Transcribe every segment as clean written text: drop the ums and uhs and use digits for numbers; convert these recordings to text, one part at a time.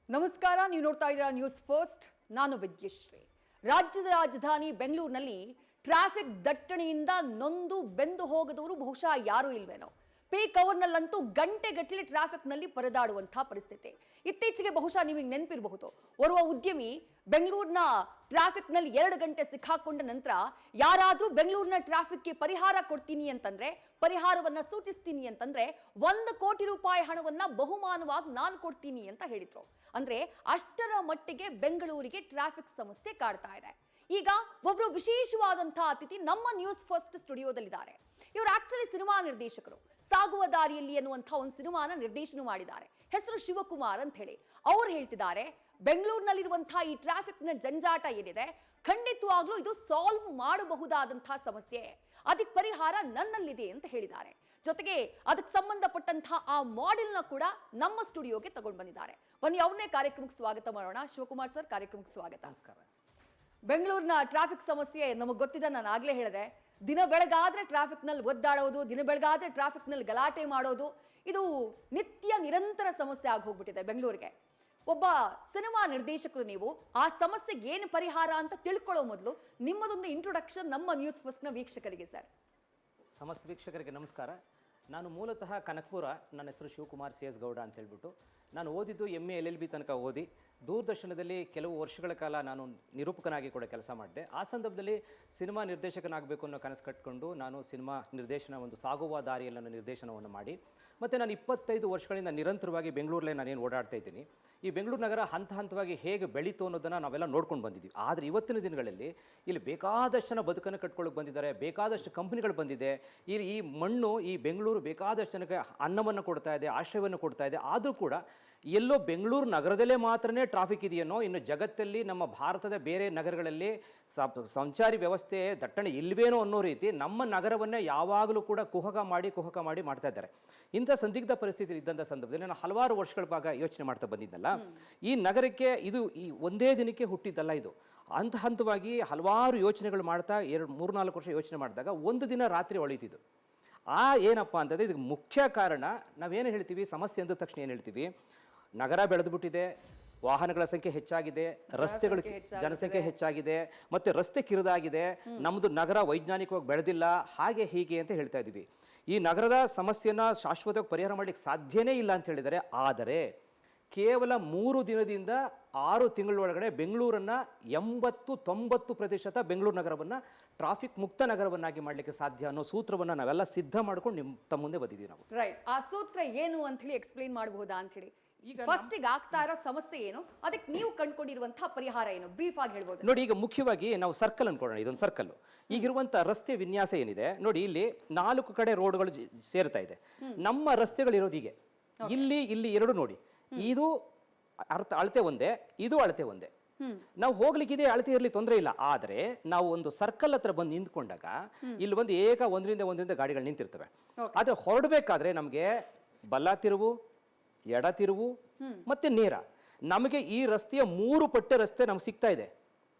ನಮಸ್ಕಾರ, ನೀವು ನೋಡ್ತಾ ಇದ್ದೀರಾ ನ್ಯೂಸ್ ಫಸ್ಟ್. ನಾನು ವಿದ್ಯಶ್ರೀ. ರಾಜ್ಯದ ರಾಜಧಾನಿ ಬೆಂಗಳೂರಿನಲ್ಲಿ ಟ್ರಾಫಿಕ್ ದಟ್ಟಣೆಯಿಂದ ನೊಂದು ಬೆಂದು ಹೋಗದವರು ಬಹುಶಃ ಯಾರೂ ಇಲ್ವೇನೋ. ಪೀಕ್ ಅವರ್ನಲ್ಲಂತೂ ಗಂಟೆಗಟ್ಟಲೆ ಟ್ರಾಫಿಕ್ನಲ್ಲಿ ಪರದಾಡುವಂತಹ ಪರಿಸ್ಥಿತಿ. ಇತ್ತೀಚೆಗೆ ಬಹುಶಃ ನಿಮಗೆ ನೆನಪಿರಬಹುದು, ಓರ್ವ ಉದ್ಯಮಿ ಬೆಂಗಳೂರಿನ ಟ್ರಾಫಿಕ್ನಲ್ಲಿ 2 ಗಂಟೆ ಸಿಕ್ಕಾಕೊಂಡ ನಂತರ ಯಾರಾದರೂ ಬೆಂಗಳೂರಿನ ಟ್ರಾಫಿಕ್ಗೆ ಪರಿಹಾರ ಕೊಡ್ತೀನಿ ಅಂತಂದ್ರೆ, ಪರಿಹಾರವನ್ನ ಸೂಚಿಸ್ತೀನಿ ಅಂತಂದ್ರೆ 1 ಕೋಟಿ ರೂಪಾಯಿ ಹಣವನ್ನ ಬಹುಮಾನವಾಗಿ ನಾನು ಕೊಡ್ತೀನಿ ಅಂತ ಹೇಳಿದ್ರು. ಅಂದ್ರೆ ಅಷ್ಟರ ಮಟ್ಟಿಗೆ ಬೆಂಗಳೂರಿಗೆ ಟ್ರಾಫಿಕ್ ಸಮಸ್ಯೆ ಕಾಡ್ತಾ ಇದೆ. ಈಗ ಒಬ್ರು ವಿಶೇಷವಾದಂತಹ ಅತಿಥಿ ನಮ್ಮ ನ್ಯೂಸ್ ಫಸ್ಟ್ ಸ್ಟುಡಿಯೋದಲ್ಲಿದ್ದಾರೆ. ಇವರು ಆಕ್ಚುಲಿ ಸಿನಿಮಾ ನಿರ್ದೇಶಕರು. ಸಾಗುವ ದಾರಿಯಲ್ಲಿ ಎನ್ನುವಂತಹ ಒಂದು ಸಿನಿಮಾನ ನಿರ್ದೇಶನ ಮಾಡಿದ್ದಾರೆ. ಹೆಸರು ಶಿವಕುಮಾರ್ ಅಂತ ಹೇಳಿ. ಅವ್ರು ಹೇಳ್ತಿದ್ದಾರೆ, ಬೆಂಗಳೂರಿನಲ್ಲಿರುವಂತಹ ಈ ಟ್ರಾಫಿಕ್ ನ ಜಂಜಾಟ ಏನಿದೆ, ಖಂಡಿತವಾಗ್ಲೂ ಇದು ಸಾಲ್ವ್ ಮಾಡಬಹುದಾದಂತಹ ಸಮಸ್ಯೆ. ಅದಕ್ಕೆ ಪರಿಹಾರ ನನ್ನಲ್ಲಿದೆ ಅಂತ ಹೇಳಿದ್ದಾರೆ. ಜೊತೆಗೆ ಅದಕ್ಕೆ ಸಂಬಂಧಪಟ್ಟಂತಹ ಆ ಮಾಡೆಲ್ ನ ಕೂಡ ನಮ್ಮ ಸ್ಟುಡಿಯೋಗೆ ತಗೊಂಡು ಬಂದಿದ್ದಾರೆ. ಬನ್ನಿ ಅವ್ರನ್ನೇ ಕಾರ್ಯಕ್ರಮಕ್ಕೆ ಸ್ವಾಗತ ಮಾಡೋಣ. ಶಿವಕುಮಾರ್ ಸರ್, ಕಾರ್ಯಕ್ರಮಕ್ಕೆ ಸ್ವಾಗತ. ನಮಸ್ಕಾರ. ಬೆಂಗಳೂರಿನ ಟ್ರಾಫಿಕ್ ಸಮಸ್ಯೆ ನಮಗೆ ಗೊತ್ತಿದೆ. ನಾನು ಆಗ್ಲೇ ಹೇಳಿದೆ, ದಿನ ಬೆಳಗಾದ್ರೆ ಟ್ರಾಫಿಕ್ ನಲ್ಲಿ ಒದ್ದಾಡೋದು, ದಿನ ಬೆಳಗಾದ್ರೆ ಟ್ರಾಫಿಕ್ ನಲ್ಲಿ ಗಲಾಟೆ ಮಾಡೋದು, ಇದು ನಿತ್ಯ ನಿರಂತರ ಸಮಸ್ಯೆ ಆಗಿ ಹೋಗ್ಬಿಟ್ಟಿದೆ ಬೆಂಗಳೂರಿಗೆ. ಒಬ್ಬ ಸಿನಿಮಾ ನಿರ್ದೇಶಕರು ನೀವು, ಆ ಸಮಸ್ಯೆಗೆ ಏನು ಪರಿಹಾರ ಅಂತ ತಿಳ್ಕೊಳ್ಳೋ ಮೊದಲು ನಿಮ್ಮದೊಂದು ಇಂಟ್ರೊಡಕ್ಷನ್ ನಮ್ಮ ನ್ಯೂಸ್ ಫಸ್ಟ್ ನ ವೀಕ್ಷಕರಿಗೆ ಸರ್. ಸಮಸ್ತ ವೀಕ್ಷಕರಿಗೆ ನಮಸ್ಕಾರ. ನಾನು ಮೂಲತಃ ಕನಕಪುರ. ನನ್ನ ಹೆಸರು ಶಿವಕುಮಾರ್ CS ಗೌಡ ಅಂತ ಹೇಳ್ಬಿಟ್ಟು. ನಾನು ಓದಿದ್ದು MA LLB ತನಕ ಓದಿ ದೂರದರ್ಶನದಲ್ಲಿ ಕೆಲವು ವರ್ಷಗಳ ಕಾಲ ನಾನು ನಿರೂಪಕನಾಗಿ ಕೂಡ ಕೆಲಸ ಮಾಡಿದೆ. ಆ ಸಂದರ್ಭದಲ್ಲಿ ಸಿನಿಮಾ ನಿರ್ದೇಶಕನಾಗಬೇಕು ಅನ್ನೋ ಕನಸು ಕಟ್ಕೊಂಡು ನಾನು ಸಿನಿಮಾ ನಿರ್ದೇಶನ, ಒಂದು ಸಾಗುವ ದಾರಿಯಲ್ಲಿ ನನ್ನ ನಿರ್ದೇಶನವನ್ನು ಮಾಡಿ, ಮತ್ತು ನಾನು 25 ವರ್ಷಗಳಿಂದ ನಿರಂತರವಾಗಿ ಬೆಂಗಳೂರಲ್ಲೇ ನಾನೇನು ಓಡಾಡ್ತಾ ಇದ್ದೀನಿ. ಈ ಬೆಂಗಳೂರು ನಗರ ಹಂತ ಹಂತವಾಗಿ ಹೇಗೆ ಬೆಳೀತು ಅನ್ನೋದನ್ನು ನಾವೆಲ್ಲ ನೋಡ್ಕೊಂಡು ಬಂದಿದ್ದೀವಿ. ಆದರೆ ಇವತ್ತಿನ ದಿನಗಳಲ್ಲಿ ಇಲ್ಲಿ ಬೇಕಾದಷ್ಟು ಜನ ಬದುಕನ್ನು ಕಟ್ಕೊಳ್ಳೋಕೆ ಬಂದಿದ್ದಾರೆ, ಬೇಕಾದಷ್ಟು ಕಂಪ್ನಿಗಳು ಬಂದಿದೆ. ಈ ಮಣ್ಣು, ಈ ಬೆಂಗಳೂರು ಬೇಕಾದಷ್ಟು ಜನಕ್ಕೆ ಅನ್ನವನ್ನು ಕೊಡ್ತಾ ಇದೆ, ಆಶ್ರಯವನ್ನು ಕೊಡ್ತಾ ಇದೆ. ಆದರೂ ಕೂಡ ಎಲ್ಲೋ ಬೆಂಗಳೂರು ನಗರದಲ್ಲೇ ಮಾತ್ರನೇ ಟ್ರಾಫಿಕ್ ಇದೆಯೇನೋ, ಇನ್ನು ಜಗತ್ತಲ್ಲಿ ನಮ್ಮ ಭಾರತದ ಬೇರೆ ನಗರಗಳಲ್ಲಿ ಸಂಚಾರಿ ವ್ಯವಸ್ಥೆ ದಟ್ಟಣೆ ಇಲ್ವೇನೋ ಅನ್ನೋ ರೀತಿ ನಮ್ಮ ನಗರವನ್ನೇ ಯಾವಾಗಲೂ ಕೂಡ ಕುಹಕ ಮಾಡಿ ಮಾಡ್ತಾ ಇದ್ದಾರೆ. ಇಂಥ ಸಂದಿಗ್ಧ ಪರಿಸ್ಥಿತಿ ಇದ್ದಂಥ ಸಂದರ್ಭದಲ್ಲಿ ನಾನು ಹಲವಾರು ವರ್ಷಗಳ ಭಾಗ ಯೋಚನೆ ಮಾಡ್ತಾ ಬಂದಿದ್ದಲ್ಲ. ಈ ನಗರಕ್ಕೆ ಇದು ಈ ಒಂದೇ ದಿನಕ್ಕೆ ಹುಟ್ಟಿದ್ದಲ್ಲ. ಇದು ಹಂತ ಹಂತವಾಗಿ ಹಲವಾರು ಯೋಚನೆಗಳು ಮಾಡ್ತಾ 3-4 ವರ್ಷ ಯೋಚನೆ ಮಾಡಿದಾಗ ಒಂದು ದಿನ ರಾತ್ರಿ ಹೊಳಿತಿದ್ದು. ಏನಪ್ಪ ಅಂತಂದರೆ ಇದಕ್ಕೆ ಮುಖ್ಯ ಕಾರಣ ನಾವೇನು ಹೇಳ್ತೀವಿ, ಸಮಸ್ಯೆ ಅಂದ ತಕ್ಷಣ ಏನು ಹೇಳ್ತೀವಿ, ನಗರ ಬೆಳೆದುಬಿಟ್ಟಿದೆ, ವಾಹನಗಳ ಸಂಖ್ಯೆ ಹೆಚ್ಚಾಗಿದೆ, ರಸ್ತೆಗಳು ಜನಸಂಖ್ಯೆ ಹೆಚ್ಚಾಗಿದೆ, ಮತ್ತು ರಸ್ತೆ ಕಿರಿದಾಗಿದೆ, ನಮ್ಮದು ನಗರ ವೈಜ್ಞಾನಿಕವಾಗಿ ಬೆಳೆದಿಲ್ಲ, ಹಾಗೆ ಹೀಗೆ ಅಂತ ಹೇಳ್ತಾ ಇದ್ದೀವಿ. ಈ ನಗರದ ಸಮಸ್ಯೆನ ಶಾಶ್ವತವಾಗಿ ಪರಿಹಾರ ಮಾಡಲಿಕ್ಕೆ ಸಾಧ್ಯನೇ ಇಲ್ಲ ಅಂತ ಹೇಳಿದ್ದಾರೆ. ಆದರೆ ಕೇವಲ 3 ದಿನದಿಂದ 6 ತಿಂಗಳೊಳಗಡೆ ಬೆಂಗಳೂರನ್ನು 80-90% ಬೆಂಗಳೂರು ನಗರವನ್ನು ಟ್ರಾಫಿಕ್ ಮುಕ್ತ ನಗರವನ್ನಾಗಿ ಮಾಡಲಿಕ್ಕೆ ಸಾಧ್ಯ ಅನ್ನೋ ಸೂತ್ರವನ್ನು ನಾವೆಲ್ಲ ಸಿದ್ಧ ಮಾಡ್ಕೊಂಡು ತಮ್ಮ ಮುಂದೆ ಬಂದಿದ್ದೀವಿ ನಾವು. ರೈಟ್. ಆ ಸೂತ್ರ ಏನು ಅಂತ ಹೇಳಿ ಎಕ್ಸ್ಪ್ಲೈನ್ ಮಾಡಬಹುದಾ ಅಂತ ಹೇಳಿ. ಈಗ ಫಸ್ಟ್ ಈಗ ಆಗ್ತಾ ಇರೋ ಸಮಸ್ಯೆ ಏನು, ಅದಕ್ಕೆ ನೀವು ಕಂಡುಕೊಂಡಿರುವಂತಹ ಪರಿಹಾರ ಏನು, ಬ್ರೀಫ್ ಆಗಿ ಹೇಳ್ಬೋದು ನೋಡಿ. ಈಗ ಮುಖ್ಯವಾಗಿ ನಾವು ಸರ್ಕಲ್ ಅನ್ಕೊಳ್ಳೋಣ. ಇದೊಂದು ಸರ್ಕಲ್. ಈಗಿರುವಂಥ ರಸ್ತೆ ವಿನ್ಯಾಸ ಏನಿದೆ ನೋಡಿ, ಇಲ್ಲಿ 4 ಕಡೆ ರೋಡ್ಗಳು ಸೇರ್ತಾ ಇದೆ. ನಮ್ಮ ರಸ್ತೆಗಳಿರೋದು ಹೀಗೆ, ಇಲ್ಲಿ 2 ನೋಡಿ, ಇದು ಅಳತೆ ಒಂದೇ, ಇದು ಅಳತೆ ಒಂದೇ. ನಾವು ಹೋಗ್ಲಿಕ್ಕಿದೆ, ಅಳತೆ ಇರಲಿ, ತೊಂದರೆ ಇಲ್ಲ. ಆದರೆ ನಾವು ಒಂದು ಸರ್ಕಲ್ ಹತ್ರ ಬಂದು ನಿಂತ್ಕೊಂಡಾಗ ಇಲ್ಲಿ ಒಂದು ಒಂದರಿಂದ ಗಾಡಿಗಳು ನಿಂತಿರ್ತವೆ. ಆದರೆ ಹೊರಡಬೇಕಾದ್ರೆ ನಮಗೆ ಬಲ ತಿರುವು, ಎಡ ತಿರುವು ಮತ್ತೆ ನೇರ, ನಮಗೆ ಈ ರಸ್ತೆಯ 3 ಪಟ್ಟೆ ರಸ್ತೆ ನಮ್ಗೆ ಸಿಗ್ತಾ ಇದೆ.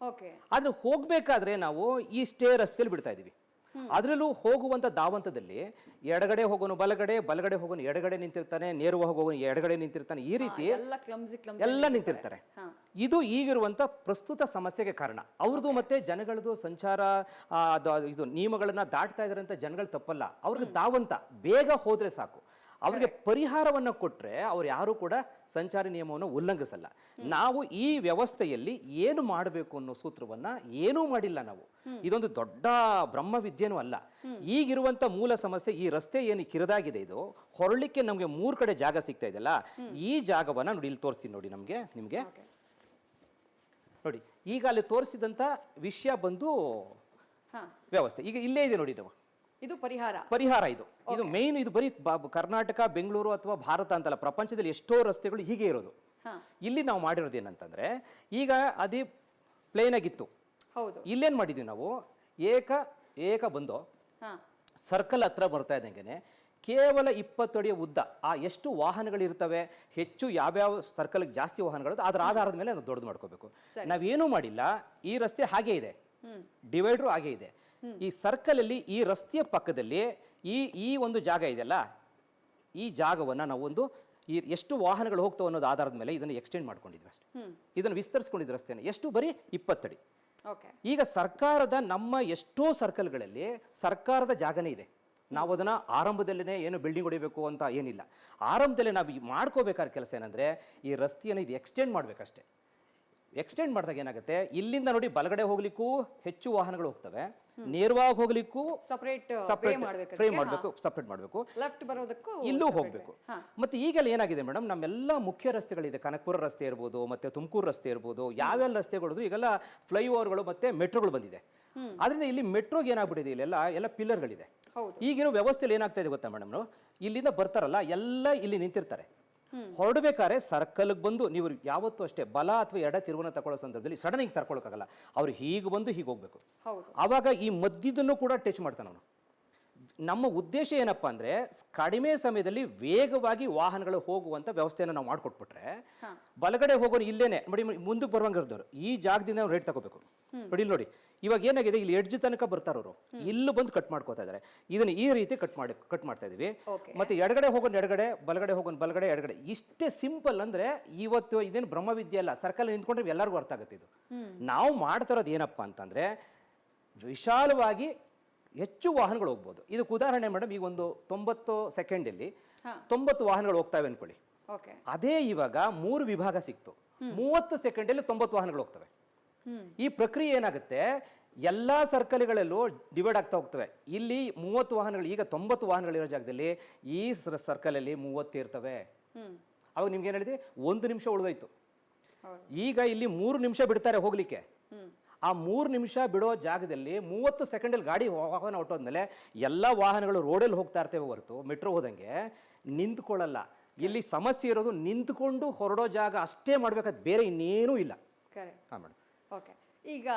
ಆದ್ರೆ ಹೋಗ್ಬೇಕಾದ್ರೆ ನಾವು ಈ ಸ್ಟೇ ರಸ್ತೆಯಲ್ಲಿ ಬಿಡ್ತಾ ಇದೀವಿ. ಅದರಲ್ಲೂ ಹೋಗುವಂತ ದಾವಂತದಲ್ಲಿ ಎಡಗಡೆ ಹೋಗೋನು ಬಲಗಡೆ, ಬಲಗಡೆ ಹೋಗೋನು ಎಡಗಡೆ ನಿಂತಿರ್ತಾನೆ, ನೇರವಾಗಿ ಹೋಗೋನು ಎಡಗಡೆ ನಿಂತಿರ್ತಾನೆ, ಈ ರೀತಿ ಎಲ್ಲ ನಿಂತಿರ್ತಾರೆ. ಇದು ಈಗಿರುವಂತ ಪ್ರಸ್ತುತ ಸಮಸ್ಯೆಗೆ ಕಾರಣ. ಅವ್ರದ್ದು ಮತ್ತೆ ಜನಗಳದ್ದು ಸಂಚಾರ ಇದು ನಿಯಮಗಳನ್ನ ದಾಟ್ತಾ ಇದಾರೆ ಅಂತ ಜನಗಳು ತಪ್ಪಲ್ಲ. ಅವ್ರಿಗೆ ದಾವಂತ ಬೇಗ ಹೋದ್ರೆ ಸಾಕು. ಅವ್ರಿಗೆ ಪರಿಹಾರವನ್ನು ಕೊಟ್ಟರೆ ಅವ್ರು ಯಾರು ಕೂಡ ಸಂಚಾರಿ ನಿಯಮವನ್ನು ಉಲ್ಲಂಘಿಸಲ್ಲ. ನಾವು ಈ ವ್ಯವಸ್ಥೆಯಲ್ಲಿ ಏನು ಮಾಡಬೇಕು ಅನ್ನೋ ಸೂತ್ರವನ್ನ ಏನೂ ಮಾಡಿಲ್ಲ ನಾವು. ಇದೊಂದು ದೊಡ್ಡ ಬ್ರಹ್ಮವಿದ್ಯೆನೂ ಅಲ್ಲ. ಈಗಿರುವಂತ ಮೂಲ ಸಮಸ್ಯೆ, ಈ ರಸ್ತೆ ಏನು ಕಿರಿದಾಗಿದೆ, ಇದು ಹೊರಳಿಕ್ಕೆ ನಮಗೆ 3 ಕಡೆ ಜಾಗ ಸಿಗ್ತಾ ಇದೆಯಲ್ಲ, ಈ ಜಾಗವನ್ನ ನೋಡಿ ಇಲ್ಲಿ ತೋರಿಸ್ತೀನಿ ನೋಡಿ ನಿಮ್ಗೆ ನೋಡಿ. ಈಗ ಅಲ್ಲಿ ತೋರಿಸಿದಂತ ವಿಷಯ ಬಂದು ವ್ಯವಸ್ಥೆ ಈಗ ಇಲ್ಲೇ ಇದೆ ನೋಡಿ. ಇದು ಪರಿಹಾರ ಇದು ಮೇನ್. ಇದು ಬರೀ ಕರ್ನಾಟಕ, ಬೆಂಗಳೂರು ಅಥವಾ ಭಾರತ ಅಂತಲ್ಲ, ಪ್ರಪಂಚದಲ್ಲಿ ಎಷ್ಟೋ ರಸ್ತೆಗಳು ಹೀಗೆ ಇರೋದು. ಇಲ್ಲಿ ನಾವು ಮಾಡಿರೋದು ಏನಂತಂದ್ರೆ, ಈಗ ಅದೇ ಪ್ಲೇನ್ ಆಗಿತ್ತು, ಇಲ್ಲೇನ್ ಮಾಡಿದ್ವಿ ನಾವು, ಏಕ ಬಂದು ಸರ್ಕಲ್ ಹತ್ರ ಬರ್ತಾ ಇದ್ದಂಗೆನೆ ಕೇವಲ 20 ಅಡಿಯ ಉದ್ದ, ಎಷ್ಟು ವಾಹನಗಳು ಇರ್ತವೆ, ಹೆಚ್ಚು ಯಾವ್ಯಾವ ಸರ್ಕಲ್ ಜಾಸ್ತಿ ವಾಹನಗಳು, ಅದರ ಆಧಾರದ ಮೇಲೆ ನಾವು ದೊಡ್ಡದು ಮಾಡ್ಕೋಬೇಕು. ನಾವೇನೂ ಮಾಡಿಲ್ಲ. ಈ ರಸ್ತೆ ಹಾಗೆ ಇದೆ, ಡಿವೈಡರ್ ಹಾಗೆ ಇದೆ. ಈ ಸರ್ಕಲ್ ಅಲ್ಲಿ ಈ ರಸ್ತೆಯ ಪಕ್ಕದಲ್ಲಿ ಈ ಒಂದು ಜಾಗ ಇದೆಯಲ್ಲ, ಈ ಜಾಗವನ್ನ ನಾವು ಒಂದು ಈ ಎಷ್ಟು ವಾಹನಗಳು ಹೋಗ್ತಾವೆ ಅನ್ನೋದು ಆಧಾರದ ಮೇಲೆ ಇದನ್ನು ಎಕ್ಸ್ಟೆಂಡ್ ಮಾಡ್ಕೊಂಡಿದ್ವಿ ಅಷ್ಟೇ. ಇದನ್ನು ವಿಸ್ತರಿಸ್ಕೊಂಡಿದ್ದು ರಸ್ತೆನ ಎಷ್ಟು ಬರೀ 20 ಅಡಿ. ಓಕೆ. ಈಗ ಸರ್ಕಾರದ ನಮ್ಮ ಎಷ್ಟೋ ಸರ್ಕಲ್ಗಳಲ್ಲಿ ಸರ್ಕಾರದ ಜಾಗನೇ ಇದೆ. ನಾವು ಅದನ್ನು ಆರಂಭದಲ್ಲೇ ಏನು ಬಿಲ್ಡಿಂಗ್ ಹೊಡಿಬೇಕು ಅಂತ ಏನಿಲ್ಲ. ಆರಂಭದಲ್ಲೇ ನಾವು ಮಾಡ್ಕೋಬೇಕಾದ ಕೆಲಸ ಏನಂದರೆ ಈ ರಸ್ತೆಯನ್ನು ಇದು ಎಕ್ಸ್ಟೆಂಡ್ ಮಾಡಬೇಕಷ್ಟೇ. ಎಕ್ಸ್ಟೆಂಡ್ ಮಾಡಿದಾಗ ಏನಾಗುತ್ತೆ, ಇಲ್ಲಿಂದ ನೋಡಿ ಬಲಗಡೆ ಹೋಗ್ಲಿಕ್ಕೂ ಹೆಚ್ಚು ವಾಹನಗಳು ಹೋಗ್ತವೆ, ನೇರವಾಗಿ ಹೋಗ್ಲಿಕ್ಕೂ ಸಪರೇಟ್ ಫ್ರೇಮ್ ಮಾಡಬೇಕು, ಸಪರೇಟ್ ಮಾಡಬೇಕು, ಲೆಫ್ಟ್ ಬರೋದಕ್ಕೂ ಇಲ್ಲೂ ಹೋಗಬೇಕು. ಮತ್ತೆ ಈಗೆಲ್ಲ ಏನಾಗಿದೆ ಮೇಡಮ್, ನಮ್ಮೆಲ್ಲ ಮುಖ್ಯ ರಸ್ತೆಗಳಿದೆ, ಕನಕಪುರ ರಸ್ತೆ ಇರ್ಬೋದು, ಮತ್ತೆ ತುಮಕೂರು ರಸ್ತೆ ಇರ್ಬೋದು, ಯಾವೆಲ್ಲ ರಸ್ತೆಗಳು ಈಗೆಲ್ಲ ಫ್ಲೈಓವರ್ಗಳು ಮತ್ತೆ ಮೆಟ್ರೋಗಳು ಬಂದಿದೆ. ಆದ್ರಿಂದ ಇಲ್ಲಿ ಮೆಟ್ರೋಗೆ ಏನಾಗ್ಬಿಟ್ಟಿದೆ, ಇಲ್ಲೆಲ್ಲ ಪಿಲ್ಲರ್ಗಳಿದೆ. ಈಗಿರೋ ವ್ಯವಸ್ಥೆಯಲ್ಲಿ ಏನಾಗ್ತಾ ಇದೆ ಗೊತ್ತಾ ಮೇಡಮ್, ಇಲ್ಲಿಂದ ಬರ್ತಾರಲ್ಲ ಎಲ್ಲ ಇಲ್ಲಿ ನಿಂತಿರ್ತಾರೆ. ಹೊರಡಬೇಕಾದ್ರೆ ಸರ್ಕಲ್ಗೆ ಬಂದು ನೀವು ಯಾವತ್ತೂ ಅಷ್ಟೇ ಬಲ ಅಥವಾ ಎಡ ತಿರುವನ್ನ ತಗೊಳ್ಳೋ ಸಂದರ್ಭದಲ್ಲಿ ಸಡನ್ ಆಗಿ ತರ್ಕೊಳಕ್ಕಾಗಲ್ಲ. ಅವ್ರು ಹೀಗೆ ಬಂದು ಹೀಗೆ ಹೋಗ್ಬೇಕು. ಆವಾಗ ಈ ಮಧ್ಯದನ್ನು ಕೂಡ ಟಚ್ ಮಾಡ್ತಾನೆ ಅವನು. ನಮ್ಮ ಉದ್ದೇಶ ಏನಪ್ಪ ಅಂದರೆ ಕಡಿಮೆ ಸಮಯದಲ್ಲಿ ವೇಗವಾಗಿ ವಾಹನಗಳು ಹೋಗುವಂಥ ವ್ಯವಸ್ಥೆಯನ್ನು ನಾವು ಮಾಡಿಕೊಟ್ಬಿಟ್ರೆ ಬಲಗಡೆ ಹೋಗೋರು ಇಲ್ಲೇನೆ ನೋಡಿ ಮುಂದಕ್ಕೆ ಬರುವಂಗಿರ್ದವ್ರು ಈ ಜಾಗದಿಂದ ನಾವು ರೇಟ್ ತಗೋಬೇಕು. ನೋಡಿ ಇಲ್ಲಿ ನೋಡಿ, ಇವಾಗ ಏನಾಗಿದೆ, ಇಲ್ಲಿ ಎಡ್ಜ್ ತನಕ ಬರ್ತಾರೋರು ಇಲ್ಲೂ ಬಂದು ಕಟ್ ಮಾಡ್ಕೋತಾ ಇದ್ದಾರೆ. ಇದನ್ನು ಈ ರೀತಿ ಕಟ್ ಮಾಡ್ತಾ ಇದೀವಿ. ಮತ್ತೆ ಎಡಗಡೆ ಹೋಗೋನ್ ಎಡಗಡೆ, ಬಲಗಡೆ ಹೋಗೋನ್ ಬಲಗಡೆ, ಎಡಗಡೆ. ಇಷ್ಟೇ ಸಿಂಪಲ್. ಅಂದ್ರೆ ಇವತ್ತು ಇದೇನು ಬ್ರಹ್ಮವಿದ್ಯೆ ಅಲ್ಲ, ಸರ್ಕಲ್ ನಿಂತ್ಕೊಂಡ್ರೆ ಎಲ್ಲರಿಗೂ ಅರ್ಥ ಆಗುತ್ತೆ. ಇದು ನಾವು ಮಾಡ್ತಾ ಇರೋದು ಏನಪ್ಪಾ ಅಂತಂದ್ರೆ ವಿಶಾಲವಾಗಿ ಹೆಚ್ಚು ವಾಹನಗಳು ಹೋಗ್ಬೋದು. ಇದಕ್ಕೆ ಉದಾಹರಣೆ ಮೇಡಮ್, ಈಗ ಒಂದು 90 ಸೆಕೆಂಡಲ್ಲಿ 90 ವಾಹನಗಳು ಹೋಗ್ತವೆ ಅನ್ಕೊಳ್ಳಿ. ಅದೇ ಇವಾಗ 3 ವಿಭಾಗ ಸಿಕ್ತು, 30 ಸೆಕೆಂಡಲ್ಲಿ 90 ವಾಹನಗಳು ಹೋಗ್ತವೆ. ಈ ಪ್ರಕ್ರಿಯೆ ಏನಾಗುತ್ತೆ, ಎಲ್ಲಾ ಸರ್ಕಲ್ಗಳಲ್ಲೂ ಡಿವೈಡ್ ಆಗ್ತಾ ಹೋಗ್ತವೆ. ಇಲ್ಲಿ 30 ವಾಹನಗಳು, ಈಗ 90 ವಾಹನಗಳಿರೋ ಜಾಗದಲ್ಲಿ ಈ ಸರ್ಕಲಲ್ಲಿ 30 ಇರ್ತವೆ. ಅವಾಗ ನಿಮ್ಗೆ ಏನ್ ಹೇಳಿದೆ, 1 ನಿಮಿಷ ಉಳಿದೋಯ್ತು. ಈಗ ಇಲ್ಲಿ 3 ನಿಮಿಷ ಬಿಡ್ತಾರೆ ಹೋಗ್ಲಿಕ್ಕೆ. ಆ 3 ನಿಮಿಷ ಬಿಡೋ ಜಾಗದಲ್ಲಿ 30 ಸೆಕೆಂಡಲ್ಲಿ ಗಾಡಿ ವಾಹನ ಹೊಟ್ಟೋದ್ಮೇಲೆ ಎಲ್ಲ ವಾಹನಗಳು ರೋಡಲ್ಲಿ ಹೋಗ್ತಾ ಇರ್ತೇವೆ ಹೊರತು ಮೆಟ್ರೋ ಹೋದಂಗೆ ನಿಂತ್ಕೊಳ್ಳಲ್ಲ. ಇಲ್ಲಿ ಸಮಸ್ಯೆ ಇರೋದು ನಿಂತ್ಕೊಂಡು ಹೊರಡೋ ಜಾಗ ಅಷ್ಟೇ ಮಾಡ್ಬೇಕಾದ್, ಬೇರೆ ಇನ್ನೇನೂ ಇಲ್ಲ. ಹಾಂ ಮೇಡಮ್. ಓಕೆ. ಈಗ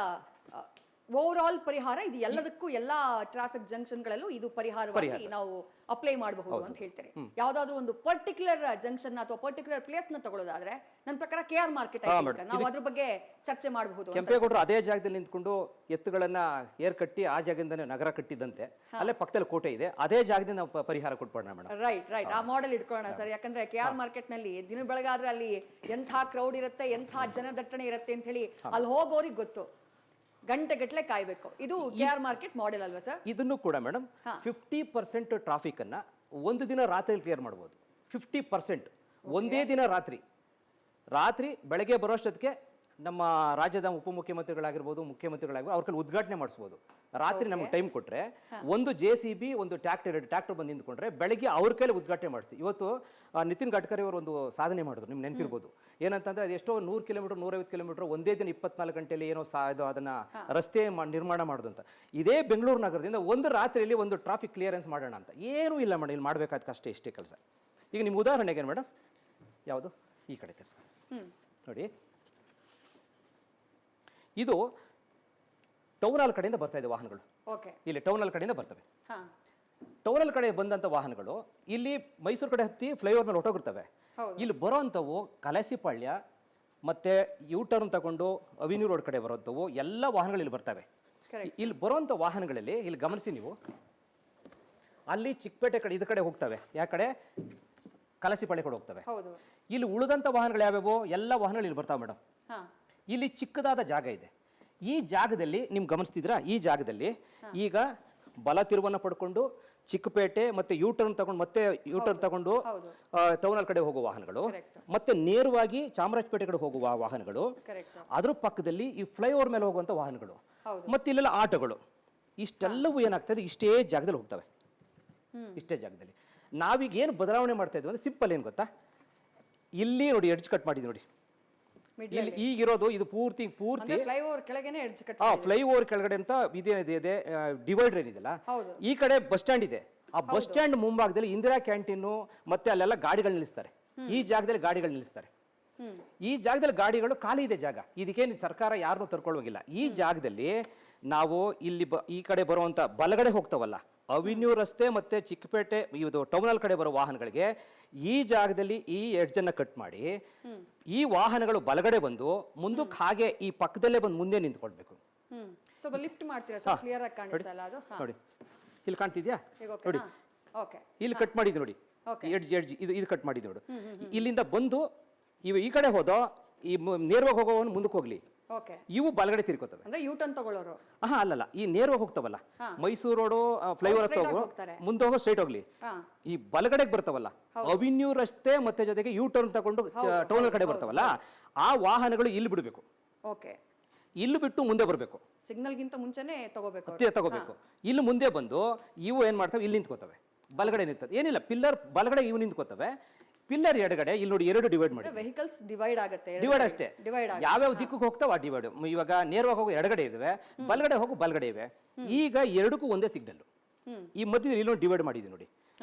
ಓವರ್ ಆಲ್ ಪರಿಹಾರ ಇದು ಎಲ್ಲದಕ್ಕೂ ಎಲ್ಲಾ ಟ್ರಾಫಿಕ್ ಜಂಕ್ಷನ್ಗಳಲ್ಲೂ ಇದು ಪರಿಹಾರವಾಗಿ ನಾವು ಅಪ್ಲೈ ಮಾಡಬಹುದು ಅಂತ ಹೇಳ್ತಾರೆ. ಯಾವ್ದಾದ್ರು ಒಂದು ಪರ್ಟಿಕ್ಯುಲರ್ ಜಂಕ್ಷನ್ ಅಥವಾ ಪರ್ಟಿಕ್ಯುಲರ್ ಪ್ಲೇಸ್ ನ ತಗೊಳ್ಳೋದಾದ್ರೆ ನನ್ನ ಪ್ರಕಾರ KR ಮಾರ್ಕೆಟ್ ನಾವು ಅದ್ರ ಬಗ್ಗೆ ಚರ್ಚೆ ಮಾಡಬಹುದು. ಕೆಂಪೇಗೌಡರು ಅದೇ ಜಾಗದಲ್ಲಿ ನಿಂತ್ಕೊಂಡು ಎತ್ತುಗಳನ್ನ ಏರ್ ಕಟ್ಟಿ ಆ ಜಾಗದಿಂದ ನಗರ ಕಟ್ಟಿದಂತೆ ಅಲ್ಲೇ ಪಕ್ಕದಲ್ಲಿ ಕೋಟೆ ಇದೆ, ಅದೇ ಜಾಗದಿಂದ ನಾವು ಪರಿಹಾರ ಕೊಟ್ಬಿಡೋಣ ಮೇಡಮ್. ರೈಟ್. ಆ ಮಾಡೆಲ್ ಇಟ್ಕೊಳ್ಳೋಣ ಸರ್. ಯಾಕಂದ್ರೆ KR ಮಾರ್ಕೆಟ್ ನಲ್ಲಿ ದಿನ ಬೆಳಗಾದ್ರೆ ಅಲ್ಲಿ ಎಂಥ ಕ್ರೌಡ್ ಇರುತ್ತೆ, ಎಂಥ ಜನದಟ್ಟಣೆ ಇರುತ್ತೆ ಅಂತ ಹೇಳಿ ಅಲ್ಲಿ ಹೋಗೋರಿಗೆ ಗೊತ್ತು. ಗಂಟೆಗಟ್ಟಲೆ ಕಾಯ್ಬೇಕು. ಇದು KR ಮಾರ್ಕೆಟ್ ಮಾಡೆಲ್ ಅಲ್ವಾ ಸರ್? ಇದನ್ನು ಕೂಡ ಮೇಡಮ್ 50% ಟ್ರಾಫಿಕ್ ಅನ್ನ ಒಂದು ದಿನ ರಾತ್ರಿ ಕ್ಲಿಯರ್ ಮಾಡಬಹುದು. 50% ಒಂದೇ ದಿನ ರಾತ್ರಿ ಬೆಳಗ್ಗೆ ಬರೋಷ್ಟೊತ್ತಿಗೆ ನಮ್ಮ ರಾಜ್ಯದ ಉಪಮುಖ್ಯಮಂತ್ರಿಗಳಾಗಿರ್ಬೋದು, ಮುಖ್ಯಮಂತ್ರಿಗಳಾಗಿರ್ಬೋದು, ಅವ್ರ ಕೈಲಿ ಉದ್ಘಾಟನೆ ಮಾಡಿಸ್ಬೋದು. ರಾತ್ರಿ ನಮ್ಗೆ ಟೈಮ್ ಕೊಟ್ಟರೆ ಒಂದು JCB, ಒಂದು ಟ್ರ್ಯಾಕ್ಟರ್ ಬಂದು ನಿಂತ್ಕೊಂಡ್ರೆ ಬೆಳಗ್ಗೆ ಅವ್ರ ಕೈಲಿ ಉದ್ಘಾಟನೆ ಮಾಡಿಸಿ. ಇವತ್ತು ನಿತಿನ್ ಗಡ್ಕರಿ ಅವರು ಒಂದು ಸಾಧನೆ ಮಾಡಿದ್ರು, ನಿಮ್ಗೆ ನೆನಪಿರ್ಬೋದು. ಏನಂತಂದ್ರೆ ಅದೆಷ್ಟೋ 100 ಕಿಲೋಮೀಟರ್ 150 ಕಿಲೋಮೀಟರ್ ಒಂದೇ ದಿನ 24 ಗಂಟೆಯಲ್ಲಿ ಏನೋ ಅದನ್ನ ರಸ್ತೆ ನಿರ್ಮಾಣ ಮಾಡೋದು ಅಂತ. ಇದೇ ಬೆಂಗಳೂರು ನಗರದಿಂದ ಒಂದು ರಾತ್ರಿಯಲ್ಲಿ ಒಂದು ಟ್ರಾಫಿಕ್ ಕ್ಲಿಯರೆನ್ಸ್ ಮಾಡೋಣ ಅಂತ ಏನೂ ಇಲ್ಲ ಮೇಡಮ್. ಇಲ್ಲಿ ಮಾಡಬೇಕಾದ ಕಷ್ಟ ಇಷ್ಟೇ ಕೆಲಸ. ಈಗ ನಿಮ್ಮ ಉದಾಹರಣೆಗೆ ಮೇಡಮ್, ಯಾವುದು ಈ ಕಡೆ ತರಿಸ್ಕೊಂಡು ನೋಡಿ, ಇದು ಟೌನ್ ಹಾಲ್ ಕಡೆಯಿಂದ ಬರ್ತಾ ಇದೆ ವಾಹನಗಳು. ಇಲ್ಲಿ ಟೌನ್ ಹಾಲ್ ಕಡೆಯಿಂದ ಬರ್ತವೆ. ಟೌನ್ ಹಾಲ್ ಕಡೆ ಬಂದಂತ ವಾಹನಗಳು ಇಲ್ಲಿ ಮೈಸೂರು ಕಡೆ ಹತ್ತಿ ಫ್ಲೈಓವರ್ ಮೇಲೆ ಹೊಟ್ಟೋಗಿರ್ತವೆ. ಇಲ್ಲಿ ಬರೋಂಥವು ಕಲಸಿಪಾಳ್ಯ ಮತ್ತೆ ಯೂಟರ್ನ್ ತಗೊಂಡು ಅವಿನ್ಯೂ ರೋಡ್ ಕಡೆ ಬರೋಂಥವು ಎಲ್ಲ ವಾಹನಗಳು ಇಲ್ಲಿ ಬರ್ತವೆ. ಇಲ್ಲಿ ಬರೋಂಥ ವಾಹನಗಳಲ್ಲಿ ಇಲ್ಲಿ ಗಮನಿಸಿ ನೀವು, ಅಲ್ಲಿ ಚಿಕ್ಕಪೇಟೆ ಕಡೆ ಇದ ಕಡೆ ಹೋಗ್ತವೆ, ಯಾವ ಕಡೆ ಕಲಸಿಪಾಳ್ಯ ಕಡೆ ಹೋಗ್ತವೆ. ಇಲ್ಲಿ ಉಳಿದಂಥ ವಾಹನಗಳು ಯಾವ್ಯಾವೋ ಎಲ್ಲ ವಾಹನಗಳು ಇಲ್ಲಿ ಬರ್ತಾವೆ ಮೇಡಮ್. ಇಲ್ಲಿ ಚಿಕ್ಕದಾದ ಜಾಗ ಇದೆ. ಈ ಜಾಗದಲ್ಲಿ ನಿಮ್ಗೆ ಗಮನಿಸ್ತಿದ್ರಾ, ಈ ಜಾಗದಲ್ಲಿ ಈಗ ಬಲ ತಿರುವನ್ನ ಪಡ್ಕೊಂಡು ಚಿಕ್ಕಪೇಟೆ ಮತ್ತೆ ಯೂಟರ್ನ್ ತಗೊಂಡು ಟೌನ್ ಹಾಲ್ ಕಡೆ ಹೋಗುವ ವಾಹನಗಳು, ಮತ್ತೆ ನೇರವಾಗಿ ಚಾಮರಾಜಪೇಟೆ ಕಡೆ ಹೋಗುವ ವಾಹನಗಳು, ಅದ್ರ ಪಕ್ಕದಲ್ಲಿ ಈ ಫ್ಲೈಓವರ್ ಮೇಲೆ ಹೋಗುವಂತ ವಾಹನಗಳು, ಮತ್ತೆ ಇಲ್ಲೆಲ್ಲ ಆಟೋಗಳು, ಇಷ್ಟೆಲ್ಲವೂ ಏನಾಗ್ತದೆ ಇಷ್ಟೇ ಜಾಗದಲ್ಲಿ ಹೋಗ್ತವೆ. ಇಷ್ಟೇ ಜಾಗದಲ್ಲಿ ನಾವೀಗ ಏನು ಬದಲಾವಣೆ ಮಾಡ್ತಾ ಇದ್ವಿ ಅಂದ್ರೆ ಸಿಂಪಲ್, ಏನು ಗೊತ್ತಾ, ಇಲ್ಲಿ ನೋಡಿ ಎಡ್ಜ್ ಕಟ್ ಮಾಡಿದ್ವಿ ನೋಡಿ. ಇಲ್ಲಿ ಈಗಿರೋದು ಇದು ಪೂರ್ತಿ ಫ್ಲೈಓವರ್ ಕೆಳಗಡೆ ಅಂತ ಇದೇನಿದೆ ಡಿವೈಡರ್ ಏನಿದೆಲ್ಲ, ಈ ಕಡೆ ಬಸ್ ಸ್ಟ್ಯಾಂಡ್ ಇದೆ. ಆ ಬಸ್ ಸ್ಟ್ಯಾಂಡ್ ಮುಂಭಾಗದಲ್ಲಿ ಇಂದಿರಾ ಕ್ಯಾಂಟೀನು ಮತ್ತೆ ಅಲ್ಲೆಲ್ಲ ಗಾಡಿಗಳು ನಿಲ್ಲಿಸ್ತಾರೆ. ಈ ಜಾಗದಲ್ಲಿ ಗಾಡಿಗಳು ನಿಲ್ಲಿಸ್ತಾರೆ. ಈ ಜಾಗದಲ್ಲಿ ಗಾಡಿಗಳು ಖಾಲಿ ಇದೆ ಜಾಗ. ಇದಕ್ಕೇನು ಸರ್ಕಾರ ಯಾರನ್ನೂ ತರ್ಕೊಳ್ಳೋಗಿಲ್ಲ. ಈ ಜಾಗದಲ್ಲಿ ನಾವು ಇಲ್ಲಿ ಈ ಕಡೆ ಬರುವಂತ ಬಲಗಡೆ ಹೋಗ್ತಾವಲ್ಲ ಅವಿನ್ಯೂ ರಸ್ತೆ ಮತ್ತೆ ಚಿಕ್ಕಪೇಟೆ ಇದು ಟೌನ್ ಹಾಲ್ ಕಡೆ ಬರೋ ವಾಹನಗಳಿಗೆ ಈ ಜಾಗದಲ್ಲಿ ಈ ಎಡ್ಜನ್ನ ಕಟ್ ಮಾಡಿ ಈ ವಾಹನಗಳು ಬಲಗಡೆ ಬಂದು ಮುಂದಕ್ಕೆ ಹಾಗೆ ಈ ಪಕ್ಕದಲ್ಲೇ ಬಂದು ಮುಂದೆ ನಿಂತ್ಕೊಳ್ಬೇಕು. ಸ್ವಲ್ಪ ಲಿಫ್ಟ್ ಮಾಡ್ತೀರಾ ಸರ್? ಕ್ಲಿಯರ್ ಆಗಿ ಕಾಣಿಸ್ತಾ ಇಲ್ಲ ಅದು. ನೋಡಿ ಇಲ್ಲಿ ಕಾಣ್ತಿದ್ಯಾ ನೋಡಿ, ಇಲ್ಲಿ ಕಟ್ ಮಾಡಿದ್ದು ನೋಡಿ. ಎಡ್ಜ್ ಇದು ಕಟ್ ಮಾಡಿದ್ದು ನೋಡು. ಇಲ್ಲಿಂದ ಬಂದು ಇವು ಈ ಕಡೆ ಹೋದೋ ಈ ನೇರವಾಗಿ ಹೋಗೋವನು ಮುಂದಕ್ಕೆ ಹೋಗ್ಲಿ, ಓಕೆ, ಇವು ಬಲಗಡೆ ತಿರ್ಕೋತವೆ. ಅಂದ್ರೆ ಯೂ ಟರ್ನ್ ತಗೊಳ್ಳೋರು. ಅಲ್ಲಲ್ಲ, ಈ ನೇರವಾಗಿ ಹೋಗ್ತಾವಲ್ಲ, ಮೈಸೂರು ರೋಡು ಫ್ಲೈಓವರ್ ಹತ್ರ ಹೋಗೋ ಮುಂದೆ ಹೋಗೋ ಸ್ಟ್ರೈಟ್ ಹೋಗ್ಲಿ, ಈ ಬಲಗಡೆಗೆ ಬರ್ತಾವಲ್ಲ ಅವಿನ್ಯೂ ರಸ್ತೆ ಮತ್ತೆ ಜೊತೆಗೆ ಯೂ ಟರ್ನ್ ತಗೊಂಡು ಟೌನ್ ಕಡೆ ಬರ್ತಾವಲ್ಲ, ಆ ವಾಹನಗಳು ಇಲ್ಲಿ ಬಿಡಬೇಕು. ಓಕೆ, ಇಲ್ಲಿ ಬಿಟ್ಟು ಮುಂದೆ ಬರಬೇಕು, ಸಿಗ್ನಲ್ಗಿಂತ ಮುಂಚೆನೆ ತಗೋಬೇಕು. ಇಲ್ಲಿ ಮುಂದೆ ಬಂದು ಇವು ಏನ್ ಮಾಡ್ತವೆ, ಇಲ್ಲಿ ನಿಂತ್ಕೋತವೆ, ಬಲಗಡೆ ನಿಂತದೆ. ಏನಿಲ್ಲ, ಪಿಲ್ಲರ್ ಬಲಗಡೆ ಇವು ನಿಂತ್ಕೋತವೆ, ಪಿಲ್ಲರ್ ಎಡಗಡೆ ಇಲ್ಲಿ ನೋಡಿ ಎರಡು ಡಿವೈಡ್ ಮಾಡಿ, ವೆಹಿಕಲ್ಸ್ ಡಿವೈಡ್ ಆಗುತ್ತೆ, ಡಿವೈಡ್ ಅಷ್ಟೇ. ಯಾವ್ಯಾವ ದಿಕ್ಕಿಗೆ ಹೋಗ್ತಾವ ಆ ಡಿವೈಡ್. ಇವಾಗ ನೇರವಾಗಿ ಹೋಗೋ ಎಡಗಡೆ ಇದಾವೆ, ಬಲಗಡೆ ಹೋಗೋ ಬಲಗಡೆ ಇವೆ. ಈಗ ಎರಡಕ್ಕೂ ಒಂದೇ ಸಿಗ್ನಲ್. ಈ ಮಧ್ಯದಲ್ಲಿ ಇಲ್ಲೊಂದು ಡಿವೈಡ್ ಮಾಡಿದ್ವಿ ನೋಡಿ.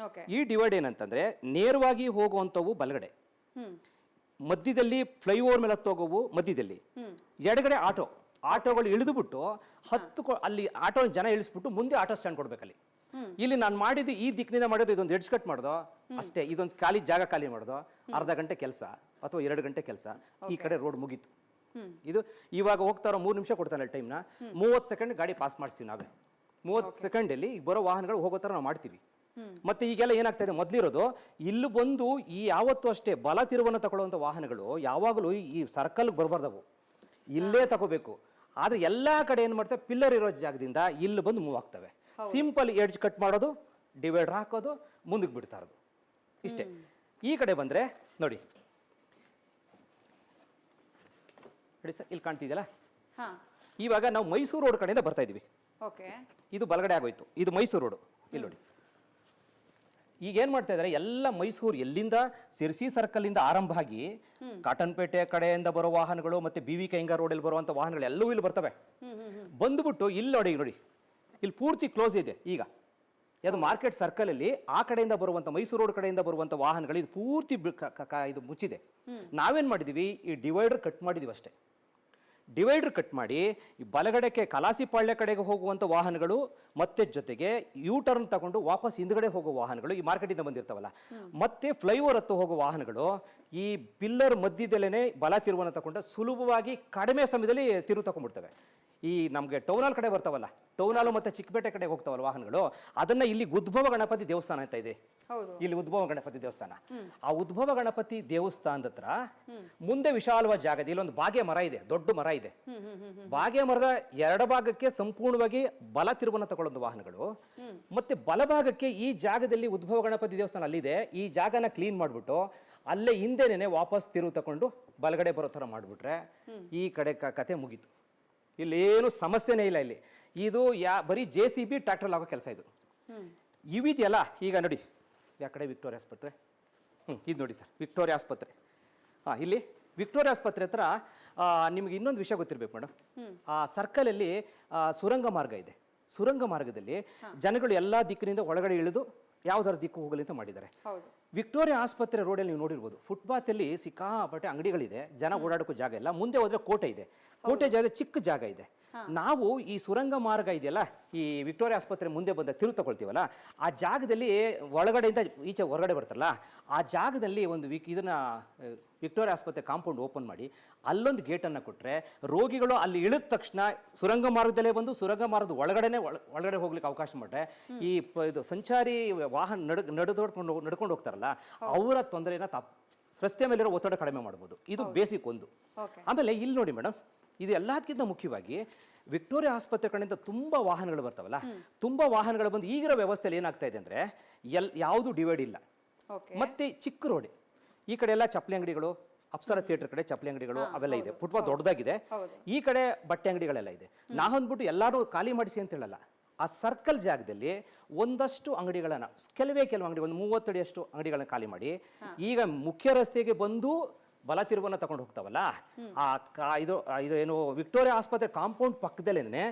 ಈ ಡಿವೈಡ್ ಏನಂತಂದ್ರೆ ನೇರವಾಗಿ ಹೋಗುವಂತವು ಬಲಗಡೆ, ಮಧ್ಯದಲ್ಲಿ ಫ್ಲೈಓವರ್ ಮೇಲೆ ಹೋಗೋವು ಮಧ್ಯದಲ್ಲಿ, ಎಡಗಡೆ ಆಟೋಗಳು ಇಳಿದು ಬಿಟ್ಟು ಅಲ್ಲಿ ಆಟೋ ಜನ ಇಳಿಸ್ಬಿಟ್ಟು ಮುಂದೆ ಆಟೋ ಸ್ಟ್ಯಾಂಡ್ ಕೊಡ್ಬೇಕಲ್ಲಿ. ಇಲ್ಲಿ ನಾನು ಮಾಡಿದ್ದು ಈ ದಿಕ್ಕಿನಿಂದ ಮಾಡೋದು, ಇದೊಂದು ಎಡ್ಜ್ ಕಟ್ ಮಾಡೋದು ಅಷ್ಟೇ, ಇದೊಂದು ಜಾಗ ಖಾಲಿ ಮಾಡೋದು, ಅರ್ಧ ಗಂಟೆ ಕೆಲಸ ಅಥವಾ 2 ಗಂಟೆ ಕೆಲಸ, ಈ ಕಡೆ ರೋಡ್ ಮುಗೀತು. ಇದು ಇವಾಗ ಹೋಗ್ತಾರೋ 3 ನಿಮಿಷ ಕೊಡ್ತಾನೆ ಟೈಮ್ನ, 30 ಸೆಕೆಂಡ್ ಗಾಡಿ ಪಾಸ್ ಮಾಡಿಸ್ತೀವಿ ನಾವೇ. 30 ಸೆಕೆಂಡಲ್ಲಿ ಬರೋ ವಾಹನಗಳು ಹೋಗೋ ಥರ ನಾವು ಮಾಡ್ತೀವಿ. ಮತ್ತೆ ಈಗೆಲ್ಲ ಏನಾಗ್ತಾ ಇದೆ, ಮೊದಲಿರೋದು ಇಲ್ಲಿ ಬಂದು ಈ ಯಾವತ್ತೂ ಅಷ್ಟೇ ಬಲ ತಿರುವನ್ನು ತಗೊಳ್ಳುವಂಥ ವಾಹನಗಳು ಯಾವಾಗಲೂ ಈ ಸರ್ಕಲ್ಗೆ ಬರಬಾರ್ದವು, ಇಲ್ಲೇ ತಗೋಬೇಕು. ಆದ್ರೆ ಎಲ್ಲಾ ಕಡೆ ಏನ್ ಮಾಡ್ತವೆ, ಪಿಲ್ಲರ್ ಇರೋ ಜಾಗದಿಂದ ಇಲ್ಲಿ ಬಂದು ಮೂವ್ ಆಗ್ತವೆ. ಸಿಂಪಲ್ ಎಡ್ಜ್ ಕಟ್ ಮಾಡೋದು, ಡಿವೈಡರ್ ಹಾಕೋದು, ಮುಂದಕ್ಕೆ ಬಿಡ್ತಾ ಇರೋದು, ಇಷ್ಟೇ. ಈ ಕಡೆ ಬಂದ್ರೆ ನೋಡಿ ಸರ್, ಇಲ್ಲಿ ಕಾಣ್ತಿದೆಯಲ್ಲ, ಇವಾಗ ನಾವು ಮೈಸೂರು ರೋಡ್ ಕಡೆಯಿಂದ ಬರ್ತಾ ಇದೀವಿ. ಇದು ಬಲಗಡೆ ಆಗೋಯ್ತು, ಇದು ಮೈಸೂರು ರೋಡ್. ಇಲ್ಲಿ ನೋಡಿ, ಈಗ ಏನ್ ಮಾಡ್ತಾ ಇದಾರೆ, ಎಲ್ಲ ಮೈಸೂರು ಎಲ್ಲಿಂದ ಸಿರ್ಸಿ ಸರ್ಕಲ್ ಇಂದ ಆರಂಭ ಆಗಿ ಕಾಟನ್ಪೇಟೆ ಕಡೆಯಿಂದ ಬರೋ ವಾಹನಗಳು ಮತ್ತೆ BV ಕೈಂಗ ರೋಡಲ್ಲಿ ಬರುವಂತ ವಾಹನಗಳು ಎಲ್ಲವೂ ಇಲ್ಲಿ ಬರ್ತವೆ. ಬಂದ್ಬಿಟ್ಟು ಇಲ್ಲಿ ನೋಡಿ, ಇಲ್ಲಿ ಪೂರ್ತಿ ಕ್ಲೋಸ್ ಇದೆ. ಈಗ ಅದು ಮಾರ್ಕೆಟ್ ಸರ್ಕಲ್ ಅಲ್ಲಿ ಆ ಕಡೆಯಿಂದ ಬರುವಂತ ಮೈಸೂರು ರೋಡ್ ಕಡೆಯಿಂದ ಬರುವಂತ ವಾಹನಗಳು ಇದು ಪೂರ್ತಿ ಇದು ಮುಚ್ಚಿದೆ. ನಾವೇನ್ ಮಾಡಿದೀವಿ, ಈ ಡಿವೈಡರ್ ಕಟ್ ಮಾಡಿದೀವಿ ಅಷ್ಟೇ. ಡಿವೈಡರ್ ಕಟ್ ಮಾಡಿ ಈ ಬಲಗಡೆಗೆ ಕಲಾಸಿಪಾಳ್ಯ ಕಡೆಗೆ ಹೋಗುವಂಥ ವಾಹನಗಳು ಮತ್ತೆ ಜೊತೆಗೆ ಯೂ ಟರ್ನ್ ತಗೊಂಡು ವಾಪಸ್ ಹಿಂದ್ಗಡೆ ಹೋಗೋ ವಾಹನಗಳು, ಈ ಮಾರ್ಕೆಟಿಂದ ಬಂದಿರ್ತಾವಲ್ಲ, ಮತ್ತೆ ಫ್ಲೈಓವರ್ ಹತ್ತು ಹೋಗೋ ವಾಹನಗಳು ಈ ಪಿಲ್ಲರ್ ಮಧ್ಯದಲ್ಲೇ ಬಲ ತಿರುವನ್ನು ತಗೊಂಡು ಸುಲಭವಾಗಿ ಕಡಿಮೆ ಸಮಯದಲ್ಲಿ ತಿರುವು ತಗೊಂಡ್ಬಿಡ್ತವೆ. ಈ ನಮಗೆ ಟೌನ್ ಹಾಲ್ ಕಡೆ ಬರ್ತಾವಲ್ಲ, ಟೌನ್ ಹಾಲು ಮತ್ತೆ ಚಿಕ್ಕಪೇಟೆ ಕಡೆ ಹೋಗ್ತಾವಲ್ಲ ವಾಹನಗಳು, ಅದನ್ನ ಇಲ್ಲಿ ಉದ್ಭವ ಗಣಪತಿ ದೇವಸ್ಥಾನ ಅಂತ ಇದೆ, ಇಲ್ಲಿ ಉದ್ಭವ ಗಣಪತಿ ದೇವಸ್ಥಾನ. ಆ ಉದ್ಭವ ಗಣಪತಿ ದೇವಸ್ಥಾನದ ಹತ್ರ ಮುಂದೆ ವಿಶಾಲವಾದ ಜಾಗ, ಇಲ್ಲೊಂದು ಬಾಗೆ ಮರ ಇದೆ, ದೊಡ್ಡ ಮರ ಇದೆ. ಬಾಗೆ ಮರದ ಎಡಭಾಗಕ್ಕೆ ಸಂಪೂರ್ಣವಾಗಿ ಬಲ ತಿರುವನ್ನು ತಗೊಳ್ಳೋ ವಾಹನಗಳು, ಮತ್ತೆ ಬಲಭಾಗಕ್ಕೆ ಈ ಜಾಗದಲ್ಲಿ ಉದ್ಭವ ಗಣಪತಿ ದೇವಸ್ಥಾನ ಅಲ್ಲಿದೆ, ಈ ಜಾಗನ ಕ್ಲೀನ್ ಮಾಡ್ಬಿಟ್ಟು ಅಲ್ಲೇ ಹಿಂದೆನೆ ವಾಪಸ್ ತಿರುವು ತಕೊಂಡು ಬಲಗಡೆ ಬರೋ ತರ ಮಾಡ್ಬಿಟ್ರೆ ಈ ಕಡೆ ಕತೆ ಮುಗೀತು. ಇಲ್ಲೇನು ಸಮಸ್ಯೆನೇ ಇಲ್ಲ. ಇಲ್ಲಿ ಇದು ಬರೀ JCB ಟ್ರ್ಯಾಕ್ಟರ್ ಆಗೋ ಕೆಲಸ ಇದು. ಇವಿದೆಯಲ್ಲ, ಈಗ ನೋಡಿ ಯಾವ ಕಡೆ ವಿಕ್ಟೋರಿಯಾ ಆಸ್ಪತ್ರೆ, ಇದು ನೋಡಿ ಸರ್ ವಿಕ್ಟೋರಿಯಾ ಆಸ್ಪತ್ರೆ. ಇಲ್ಲಿ ವಿಕ್ಟೋರಿಯಾ ಆಸ್ಪತ್ರೆ ಹತ್ರ ನಿಮ್ಗೆ ಇನ್ನೊಂದು ವಿಷಯ ಗೊತ್ತಿರಬೇಕು ಮೇಡಮ್, ಆ ಸರ್ಕಲಲ್ಲಿ ಸುರಂಗ ಮಾರ್ಗ ಇದೆ. ಸುರಂಗ ಮಾರ್ಗದಲ್ಲಿ ಜನಗಳು ಎಲ್ಲ ದಿಕ್ಕಿನಿಂದ ಒಳಗಡೆ ಇಳಿದು ಯಾವ್ದಾರ ದಿಕ್ಕು ಹೋಗಲಿ ಅಂತ ಮಾಡಿದ್ದಾರೆ. ವಿಕ್ಟೋರಿಯಾ ಆಸ್ಪತ್ರೆ ರೋಡಲ್ಲಿ ನೀವು ನೋಡಿರ್ಬೋದು, ಫುಟ್ಪಾತ್ ಅಲ್ಲಿ ಸಿಕ್ಕಾಪಟ್ಟೆ ಅಂಗಡಿಗಳಿದೆ, ಜನ ಓಡಾಡೋಕ್ಕೂ ಜಾಗ ಇಲ್ಲ. ಮುಂದೆ ಹೋದ್ರೆ ಕೋಟೆ ಇದೆ, ಕೋಟೆ ಜಾಗ ಚಿಕ್ಕ ಜಾಗ ಇದೆ. ನಾವು ಈ ಸುರಂಗ ಮಾರ್ಗ ಇದೆಯಲ್ಲ, ಈ ವಿಕ್ಟೋರಿಯಾ ಆಸ್ಪತ್ರೆ ಮುಂದೆ ಬಂದ ತಿರುವು ತಗೊಳ್ತೀವಲ್ಲ, ಆ ಜಾಗದಲ್ಲಿ ಒಳಗಡೆಯಿಂದ ಈಚೆ ಹೊರಗಡೆ ಬರ್ತಾರಲ್ಲ, ಆ ಜಾಗದಲ್ಲಿ ಒಂದು ಇದನ್ನ ವಿಕ್ಟೋರಿಯಾ ಆಸ್ಪತ್ರೆ ಕಾಂಪೌಂಡ್ ಓಪನ್ ಮಾಡಿ ಅಲ್ಲೊಂದು ಗೇಟನ್ನು ಕೊಟ್ಟರೆ ರೋಗಿಗಳು ಅಲ್ಲಿ ಇಳಿದ ತಕ್ಷಣ ಸುರಂಗ ಮಾರ್ಗದಲ್ಲೇ ಬಂದು ಸುರಂಗ ಮಾರ್ಗದ ಒಳಗಡೆ ಹೋಗ್ಲಿಕ್ಕೆ ಅವಕಾಶ ಮಾಡ್ರೆ ಈ ಇದು ಸಂಚಾರಿ ವಾಹನ ನಡ್ಕೊಂಡು ಹೋಗ್ತಾರಲ್ಲ ಅವರ ತೊಂದರೆನ ರಸ್ತೆ ಮೇಲಿರೋ ಒತ್ತಡ ಕಡಿಮೆ ಮಾಡ್ಬೋದು. ಇದು ಬೇಸಿಕ್ ಒಂದು. ಆಮೇಲೆ ಇಲ್ಲಿ ನೋಡಿ ಮೇಡಮ್, ಇದು ಎಲ್ಲದಕ್ಕಿಂತ ಮುಖ್ಯವಾಗಿ ವಿಕ್ಟೋರಿಯಾ ಆಸ್ಪತ್ರೆ ಕಡೆಯಿಂದ ತುಂಬಾ ವಾಹನಗಳು ಬರ್ತಾವಲ್ಲ, ತುಂಬಾ ವಾಹನಗಳು ಬಂದು ಈಗಿರೋ ವ್ಯವಸ್ಥೆಯಲ್ಲಿ ಏನಾಗ್ತಾ ಇದೆ ಅಂದ್ರೆ ಯಾವುದು ಡಿವೈಡ್ ಇಲ್ಲ, ಮತ್ತೆ ಚಿಕ್ಕ ರೋಡ್. ಈ ಕಡೆ ಎಲ್ಲ ಚಪ್ಪಲಿ ಅಂಗಡಿಗಳು, ಅಪ್ಸರ ಥಿಯೇಟರ್ ಕಡೆ ಚಪ್ಪಲಿ ಅಂಗಡಿಗಳು ಅವೆಲ್ಲ ಇದೆ, ಫುಟ್ಪಾತ್ ದೊಡ್ಡದಾಗಿದೆ. ಈ ಕಡೆ ಬಟ್ಟೆ ಅಂಗಡಿಗಳೆಲ್ಲ ಇದೆ. ನಾವೊಂದ್ಬಿಟ್ಟು ಎಲ್ಲರೂ ಖಾಲಿ ಮಾಡಿಸಿ ಅಂತ ಹೇಳಲ್ಲ, ಆ ಸರ್ಕಲ್ ಜಾಗದಲ್ಲಿ ಒಂದಷ್ಟು ಅಂಗಡಿಗಳನ್ನ ಕೆಲವು ಅಂಗಡಿ ಒಂದು 30 ಅಡಿಯಷ್ಟು ಅಂಗಡಿಗಳನ್ನ ಖಾಲಿ ಮಾಡಿ ಈಗ ಮುಖ್ಯ ರಸ್ತೆಗೆ ಬಂದು ಬಲ ತಿರುವನ್ನ ತಗೊಂಡು ಹೋಗ್ತಾವಲ್ಲ, ಇದು ಏನು ವಿಕ್ಟೋರಿಯಾ ಆಸ್ಪತ್ರೆ ಕಾಂಪೌಂಡ್ ಪಕ್ಕದಲ್ಲೇನೆ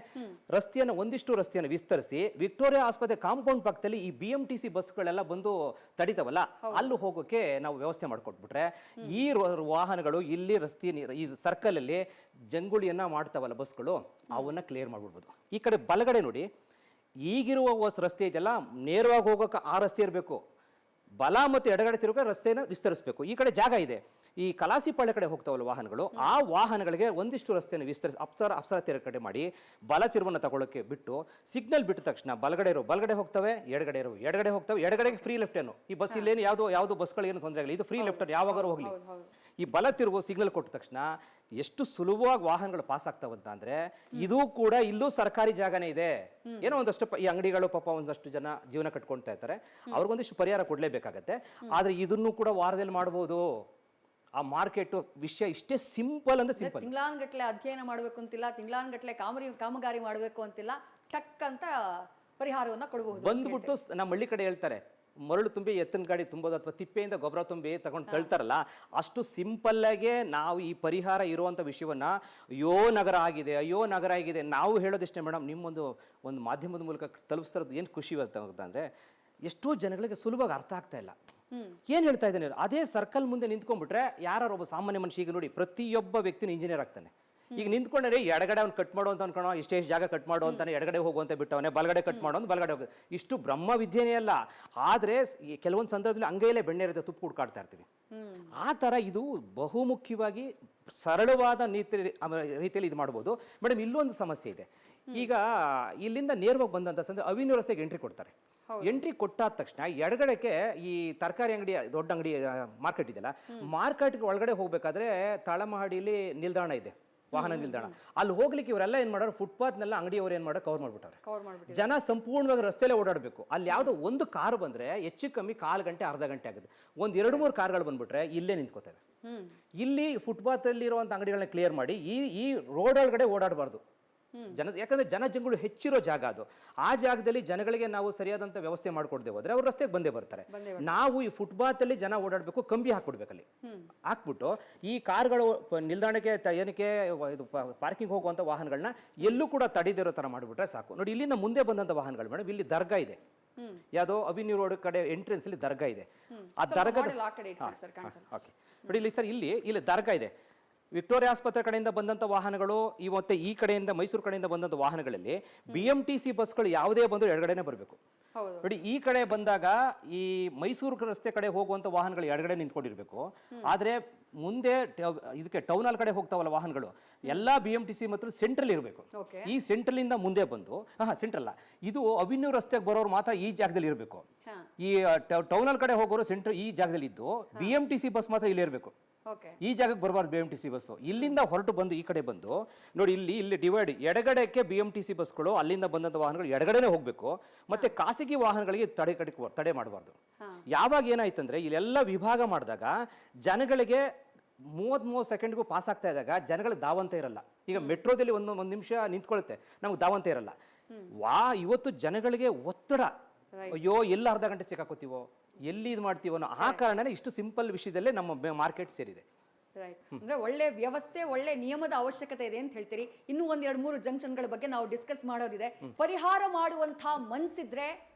ರಸ್ತೆಯನ್ನು ವಿಸ್ತರಿಸಿ ವಿಕ್ಟೋರಿಯಾ ಆಸ್ಪತ್ರೆ ಕಾಂಪೌಂಡ್ ಪಕ್ಕದಲ್ಲಿ ಈ BMTC ಬಸ್ಗಳೆಲ್ಲ ಬಂದು ತಡಿತಾವಲ್ಲ, ಅಲ್ಲಿ ಹೋಗೋಕೆ ನಾವು ವ್ಯವಸ್ಥೆ ಮಾಡಿಕೊಟ್ಬಿಟ್ರೆ ಈ ವಾಹನಗಳು ಇಲ್ಲಿ ಈ ಸರ್ಕಲ್ ಅಲ್ಲಿ ಜಂಗುಳಿಯನ್ನ ಮಾಡ್ತಾವಲ್ಲ ಬಸ್ಗಳು, ಅವನ್ನ ಕ್ಲಿಯರ್ ಮಾಡ್ಬಿಡ್ಬೋದು. ಈ ಕಡೆ ಬಲಗಡೆ ನೋಡಿ, ಈಗಿರುವ ರಸ್ತೆ ಇದೆಯಲ್ಲ ನೇರವಾಗಿ ಹೋಗೋಕೆ ಆ ರಸ್ತೆ ಇರಬೇಕು, ಬಲ ಮತ್ತು ಎಡಗಡೆ ತಿರುಗ ರಸ್ತೆನ ವಿಸ್ತರಿಸಬೇಕು. ಈ ಕಡೆ ಜಾಗ ಇದೆ, ಈ ಕಲಾಸಿಪಾಳ್ಯ ಕಡೆ ಹೋಗ್ತಾವಲ್ಲ ವಾಹನಗಳು, ಆ ವಾಹನಗಳಿಗೆ ಒಂದಿಷ್ಟು ರಸ್ತೆಯನ್ನು ವಿಸ್ತರಿಸಿ ಅಪ್ಸರ ತಿರುಗ ಕಡೆ ಮಾಡಿ ಬಲ ತಿರುವನ್ನು ತಗೊಳ್ಳೋಕೆ ಬಿಟ್ಟು ಸಿಗ್ನಲ್ ಬಿಟ್ಟ ತಕ್ಷಣ ಬಲಗಡೆ ಹೋಗ್ತವೆ, ಎಡಗಡೆ ಹೋಗ್ತವೆ, ಎಡಗಡೆಗೆ ಫ್ರೀ ಲೆಫ್ಟ್ ಏನು, ಈ ಬಸ್ ಇಲ್ಲೇನು ಯಾವುದು ಬಸ್ಗಳು ಏನು ತೊಂದರೆ ಆಗಿಲ್ಲ, ಇದು ಫ್ರೀ ಲೆಫ್ಟ್ ಯಾವಾಗಾರು ಹೋಗ್ಲಿ. ಈ ಬಲ ತಿರುಗು ಸಿಗ್ನಲ್ ಕೊಟ್ಟ ತಕ್ಷಣ ಎಷ್ಟು ಸುಲಭವಾಗಿ ವಾಹನಗಳು ಪಾಸ್ ಆಗ್ತಾವಂತ ಅಂದ್ರೆ, ಇದು ಕೂಡ ಇಲ್ಲೂ ಸರ್ಕಾರಿ ಜಾಗನೇ ಇದೆ. ಏನೋ ಒಂದಷ್ಟು ಈ ಅಂಗಡಿಗಳು ಪಾಪ ಒಂದಷ್ಟು ಜನ ಜೀವನ ಕಟ್ಕೊಳ್ತಾ ಇರ್ತಾರೆ, ಅವ್ರಿಗೊಂದಿಷ್ಟು ಪರಿಹಾರ ಕೊಡ್ಲೇಬೇಕಾಗತ್ತೆ. ಆದ್ರೆ ಇದನ್ನು ಕೂಡ ವಾರದಲ್ಲಿ ಮಾಡಬಹುದು. ಆ ಮಾರ್ಕೆಟ್ ವಿಷಯ ಇಷ್ಟೇ ಸಿಂಪಲ್ ಅಂದ್ರೆ ಸಿಂಪಲ್. ತಿಂಗಳಾನ್ಗಟ್ಲೆ ಅಧ್ಯಯನ ಮಾಡಬೇಕು ಅಂತಿಲ್ಲ, ತಿಂಗಳಾನ್ಗಟ್ಲೆ ಕಾಮಗಾರಿ ಮಾಡಬೇಕು ಅಂತಿಲ್ಲ, ಟಕ್ ಅಂತ ಪರಿಹಾರವನ್ನ ಕೊಡಬಹುದು. ಬಂದ್ಬಿಟ್ಟು ನಮ್ಮ ಹಳ್ಳಿ ಕಡೆ ಹೇಳ್ತಾರೆ, ಮರಳು ತುಂಬಿ ಎತ್ತಿನ ಗಾಡಿ ತುಂಬೋದು ಅಥವಾ ತಿಪ್ಪೆಯಿಂದ ಗೊಬ್ಬರ ತುಂಬಿ ತಗೊಂಡು ತಳ್ತಾರಲ್ಲ, ಅಷ್ಟು ಸಿಂಪಲ್ ಆಗಿ ನಾವು ಈ ಪರಿಹಾರ ಇರುವಂಥ ವಿಷಯವನ್ನ ಅಯ್ಯೋ ನಗರ ಆಗಿದೆ ನಾವು ಹೇಳೋದಿಷ್ಟೇ ಮೇಡಮ್. ನಿಮ್ಮೊಂದು ಮಾಧ್ಯಮದ ಮೂಲಕ ತಲುಪಿಸ್ತಾರದು ಏನು ಖುಷಿ ಇರುತ್ತೆ ಅಂದರೆ, ಎಷ್ಟೋ ಜನಗಳಿಗೆ ಸುಲಭವಾಗಿ ಅರ್ಥ ಆಗ್ತಾ ಇಲ್ಲ ಏನು ಹೇಳ್ತಾ ಇದ್ದೇನೆ. ಅದೇ ಸರ್ಕಲ್ ಮುಂದೆ ನಿಂತ್ಕೊಂಡ್ಬಿಟ್ರೆ ಯಾರು ಒಬ್ಬ ಸಾಮಾನ್ಯ ಮನುಷ್ಯ, ಈಗ ನೋಡಿ ಪ್ರತಿಯೊಬ್ಬ ವ್ಯಕ್ತಿನೂ ಇಂಜಿನಿಯರ್ ಆಗ್ತಾನೆ. ಈಗ ನಿಂತ್ಕೊಂಡ್ರೆ ಎಡಗಡೆ ಅವ್ನು ಕಟ್ ಮಾಡೋ ಅಂತ ಅನ್ಕೊಳ್ಳೋ, ಇಷ್ಟೇ ಜಾಗ ಕಟ್ ಮಾಡೋ ಅಂತಾನೆ, ಎಡಗಡೆ ಹೋಗುವಂತ ಬಿಟ್ಟವನೇ, ಬಲಗಡೆ ಕಟ್ ಮಾಡೋ ಅಂತ ಬಲಗಡೆ ಹೋಗೋದು, ಇಷ್ಟು ಬ್ರಹ್ಮ ವಿದ್ಯೆನೇ ಅಲ್ಲ. ಆದರೆ ಕೆಲವೊಂದು ಸಂದರ್ಭದಲ್ಲಿ ಅಂಗೈಯಲ್ಲೇ ಬೆಣ್ಣೆ ಇರುತ್ತೆ, ತುಪ್ಪ ಹುಡ್ಕಾಡ್ತಾ ಇರ್ತೀವಿ. ಆ ಥರ ಇದು ಬಹುಮುಖ್ಯವಾಗಿ ಸರಳವಾದ ರೀತಿಯಲ್ಲಿ ಇದು ಮಾಡ್ಬೋದು ಮೇಡಮ್. ಇಲ್ಲೊಂದು ಸಮಸ್ಯೆ ಇದೆ. ಈಗ ಇಲ್ಲಿಂದ ನೇರವಾಗಿ ಬಂದಂಥ ಸಂದರ್ಭ ಅವಿನ್ಯೂ ರಸ್ತೆಗೆ ಎಂಟ್ರಿ ಕೊಡ್ತಾರೆ. ಎಂಟ್ರಿ ಕೊಟ್ಟಾದ ತಕ್ಷಣ ಎಡಗಡೆಗೆ ಈ ತರಕಾರಿ ಅಂಗಡಿ, ದೊಡ್ಡ ಅಂಗಡಿ ಮಾರ್ಕೆಟ್ ಇದೆಯಲ್ಲ, ಮಾರ್ಕೆಟ್ಗೆ ಒಳಗಡೆ ಹೋಗ್ಬೇಕಾದ್ರೆ ತಳಮಹಡಿಲಿ ನಿಲ್ದಾಣ ಇದೆ, ವಾಹನ ನಿಲ್ದಾಣ. ಅಲ್ಲಿ ಹೋಗ್ಲಿಕ್ಕೆ ಇವರೆಲ್ಲ ಏನ್ ಮಾಡೋರು, ಫುಟ್ಪಾತ್ನೆಲ್ಲ ಅಂಗಡಿಯವರು ಏನ್ ಮಾಡೋ ಕವರ್ ಮಾಡ್ಬಿಟ್ಟಾರೆ. ಜನ ಸಂಪೂರ್ಣವಾಗಿ ರಸ್ತೆಯಲ್ಲೇ ಓಡಾಡಬೇಕು. ಅಲ್ಲಿ ಯಾವುದೋ ಒಂದು ಕಾರ್ ಬಂದ್ರೆ ಹೆಚ್ಚು ಕಮ್ಮಿ 1/4 ಗಂಟೆ ಅರ್ಧ ಗಂಟೆ ಆಗುತ್ತೆ. 2-3 ಕಾರ್ಗಳು ಬಂದ್ಬಿಟ್ರೆ ಇಲ್ಲೇ ನಿಂತ್ಕೋತೇವೆ. ಇಲ್ಲಿ ಫುಟ್ಪಾತ್ ಅಲ್ಲಿ ಇರುವಂತ ಅಂಗಡಿಗಳನ್ನ ಕ್ಲಿಯರ್ ಮಾಡಿ ಈ ರೋಡ್ ಒಳಗಡೆ ಓಡಾಡಬಾರ್ದು ಯಾಕಂದ್ರೆ ಜನಜಂಗುಳು ಹೆಚ್ಚಿರೋ ಜಾಗ ಅದು. ಆ ಜಾಗದಲ್ಲಿ ಜನಗಳಿಗೆ ನಾವು ಸರಿಯಾದಂತ ವ್ಯವಸ್ಥೆ ಮಾಡ್ಕೊಡ್ದೆ ಹೋದ್ರೆ ಅವ್ರು ರಸ್ತೆಗೆ ಬಂದೇ ಬರ್ತಾರೆ. ನಾವು ಈ ಫುಟ್ಪಾತ್ ಅಲ್ಲಿ ಜನ ಓಡಾಡಬೇಕು, ಕಂಬಿ ಹಾಕ್ಬಿಡ್ಬೇಕಲ್ಲಿ. ಹಾಕ್ಬಿಟ್ಟು ಈ ಕಾರ್ಗಳು ನಿಲ್ದಾಣಕ್ಕೆ ಏನಕ್ಕೆ ಪಾರ್ಕಿಂಗ್ ಹೋಗುವಂತ ವಾಹನಗಳನ್ನ ಎಲ್ಲೂ ಕೂಡ ತಡೆದಿರೋ ತರ ಮಾಡಿಬಿಟ್ರೆ ಸಾಕು. ನೋಡಿ, ಇಲ್ಲಿಂದ ಮುಂದೆ ಬಂದಂತ ವಾಹನಗಳು ಮೇಡಮ್, ಇಲ್ಲಿ ದರ್ಗಾ ಇದೆ, ಯಾವುದೋ ಅವಿನ್ಯೂ ರೋಡ್ ಕಡೆ ಎಂಟ್ರೆನ್ಸ್ ಅಲ್ಲಿ ದರ್ಗಾ ಇದೆ. ಆ ದರ್ಗಾದ ನೋಡಿ ಇಲ್ಲಿ ಸರ್, ಇಲ್ಲಿ ದರ್ಗಾ ಇದೆ. ವಿಕ್ಟೋರಿಯಾ ಆಸ್ಪತ್ರೆ ಕಡೆಯಿಂದ ಬಂದಂಥ ವಾಹನಗಳು, ಮತ್ತೆ ಈ ಕಡೆಯಿಂದ ಮೈಸೂರು ಕಡೆಯಿಂದ ಬಂದಂಥ ವಾಹನಗಳಲ್ಲಿ BMTC ಬಸ್ಗಳು ಯಾವುದೇ ಬಂದರೂ ಎಡಗಡೆನೆ ಬರಬೇಕು. ನೋಡಿ, ಈ ಕಡೆ ಬಂದಾಗ ಈ ಮೈಸೂರು ರಸ್ತೆ ಕಡೆ ಹೋಗುವಂಥ ವಾಹನಗಳು ಎಡಗಡೆ ನಿಂತ್ಕೊಂಡಿರ್ಬೇಕು. ಆದರೆ ಮುಂದೆ ಇದಕ್ಕೆ ಟೌನ್ ಹಾಲ್ ಕಡೆ ಹೋಗ್ತಾವಲ್ಲ ವಾಹನಗಳು, ಎಲ್ಲ BMTC ಮತ್ತು ಸೆಂಟ್ರಲ್ ಇರಬೇಕು. ಈ ಸೆಂಟ್ರಲ್ ಇಂದ ಮುಂದೆ ಬಂದು ಸೆಂಟ್ರಲ್ ಇದು ಅವಿನ್ಯೂ ರಸ್ತೆಗೆ ಬರೋರು ಮಾತ್ರ ಈ ಜಾಗದಲ್ಲಿ ಇರಬೇಕು. ಈ ಟೌನ್ ಹಾಲ್ ಕಡೆ ಹೋಗೋರು ಸೆಂಟ್ರಲ್ ಈ ಜಾಗದಲ್ಲಿ ಇದ್ದು, BMTC ಬಸ್ ಮಾತ್ರ ಇಲ್ಲಿ ಇರಬೇಕು. ಈ ಜಾಗಕ್ಕೆ ಬರಬಾರ್ದು BMTC ಬಸ್ಸು. ಇಲ್ಲಿಂದ ಹೊರಟು ಬಂದು ಈ ಕಡೆ ಬಂದು ನೋಡಿ, ಇಲ್ಲಿ ಡಿವೈಡ್, ಎಡಗಡೆಗೆ BMTC ಬಸ್ಗಳು, ಅಲ್ಲಿಂದ ಬಂದಂತ ವಾಹನಗಳು ಎಡಗಡೆನೆ ಹೋಗ್ಬೇಕು. ಮತ್ತೆ ಖಾಸಗಿ ವಾಹನಗಳಿಗೆ ತಡೆ ಮಾಡಬಾರ್ದು. ಯಾವಾಗ ಏನಾಯ್ತಂದ್ರೆ, ಇಲ್ಲೆಲ್ಲ ವಿಭಾಗ ಮಾಡಿದಾಗ ಜನಗಳಿಗೆ 30 ಸೆಕೆಂಡ್ಗೂ ಪಾಸ್ ಆಗ್ತಾ ಇದ್ದಾಗ ಜನಗಳಿಗೆ ದಾವಂತ ಇರಲ್ಲ. ಈಗ ಮೆಟ್ರೋದಲ್ಲಿ ಒಂದು ನಿಮಿಷ ನಿಂತ್ಕೊಳ್ಳುತ್ತೆ, ನಮ್ಗೆ ದಾವಂತ ಇರಲ್ಲ. ಇವತ್ತು ಜನಗಳಿಗೆ ಒತ್ತಡ, ಅಯ್ಯೋ ಎಲ್ಲ ಅರ್ಧ ಗಂಟೆ ಸಿಕ್ಕಾಕೋತೀವೋ, ಎಲ್ಲಿ ಇದು ಮಾಡ್ತೀವೋ ಅನ್ನೋ ಆ ಕಾರಣನೇ ಇಷ್ಟು ಸಿಂಪಲ್ ವಿಷಯದಲ್ಲೇ ನಮ್ಮ ಮಾರ್ಕೆಟ್ ಸೇರಿದೆ. ಅಂದ್ರೆ ಒಳ್ಳೆ ವ್ಯವಸ್ಥೆ, ಒಳ್ಳೆ ನಿಯಮದ ಅವಶ್ಯಕತೆ ಇದೆ ಅಂತ ಹೇಳ್ತೀರಿ. ಇನ್ನೂ 1-2-3 ಜಂಕ್ಷನ್ಗಳ ಬಗ್ಗೆ ನಾವು ಡಿಸ್ಕಸ್ ಮಾಡೋದಿದೆ. ಪರಿಹಾರ ಮಾಡುವಂತಹ ಮನ್ಸಿದ್ರೆ,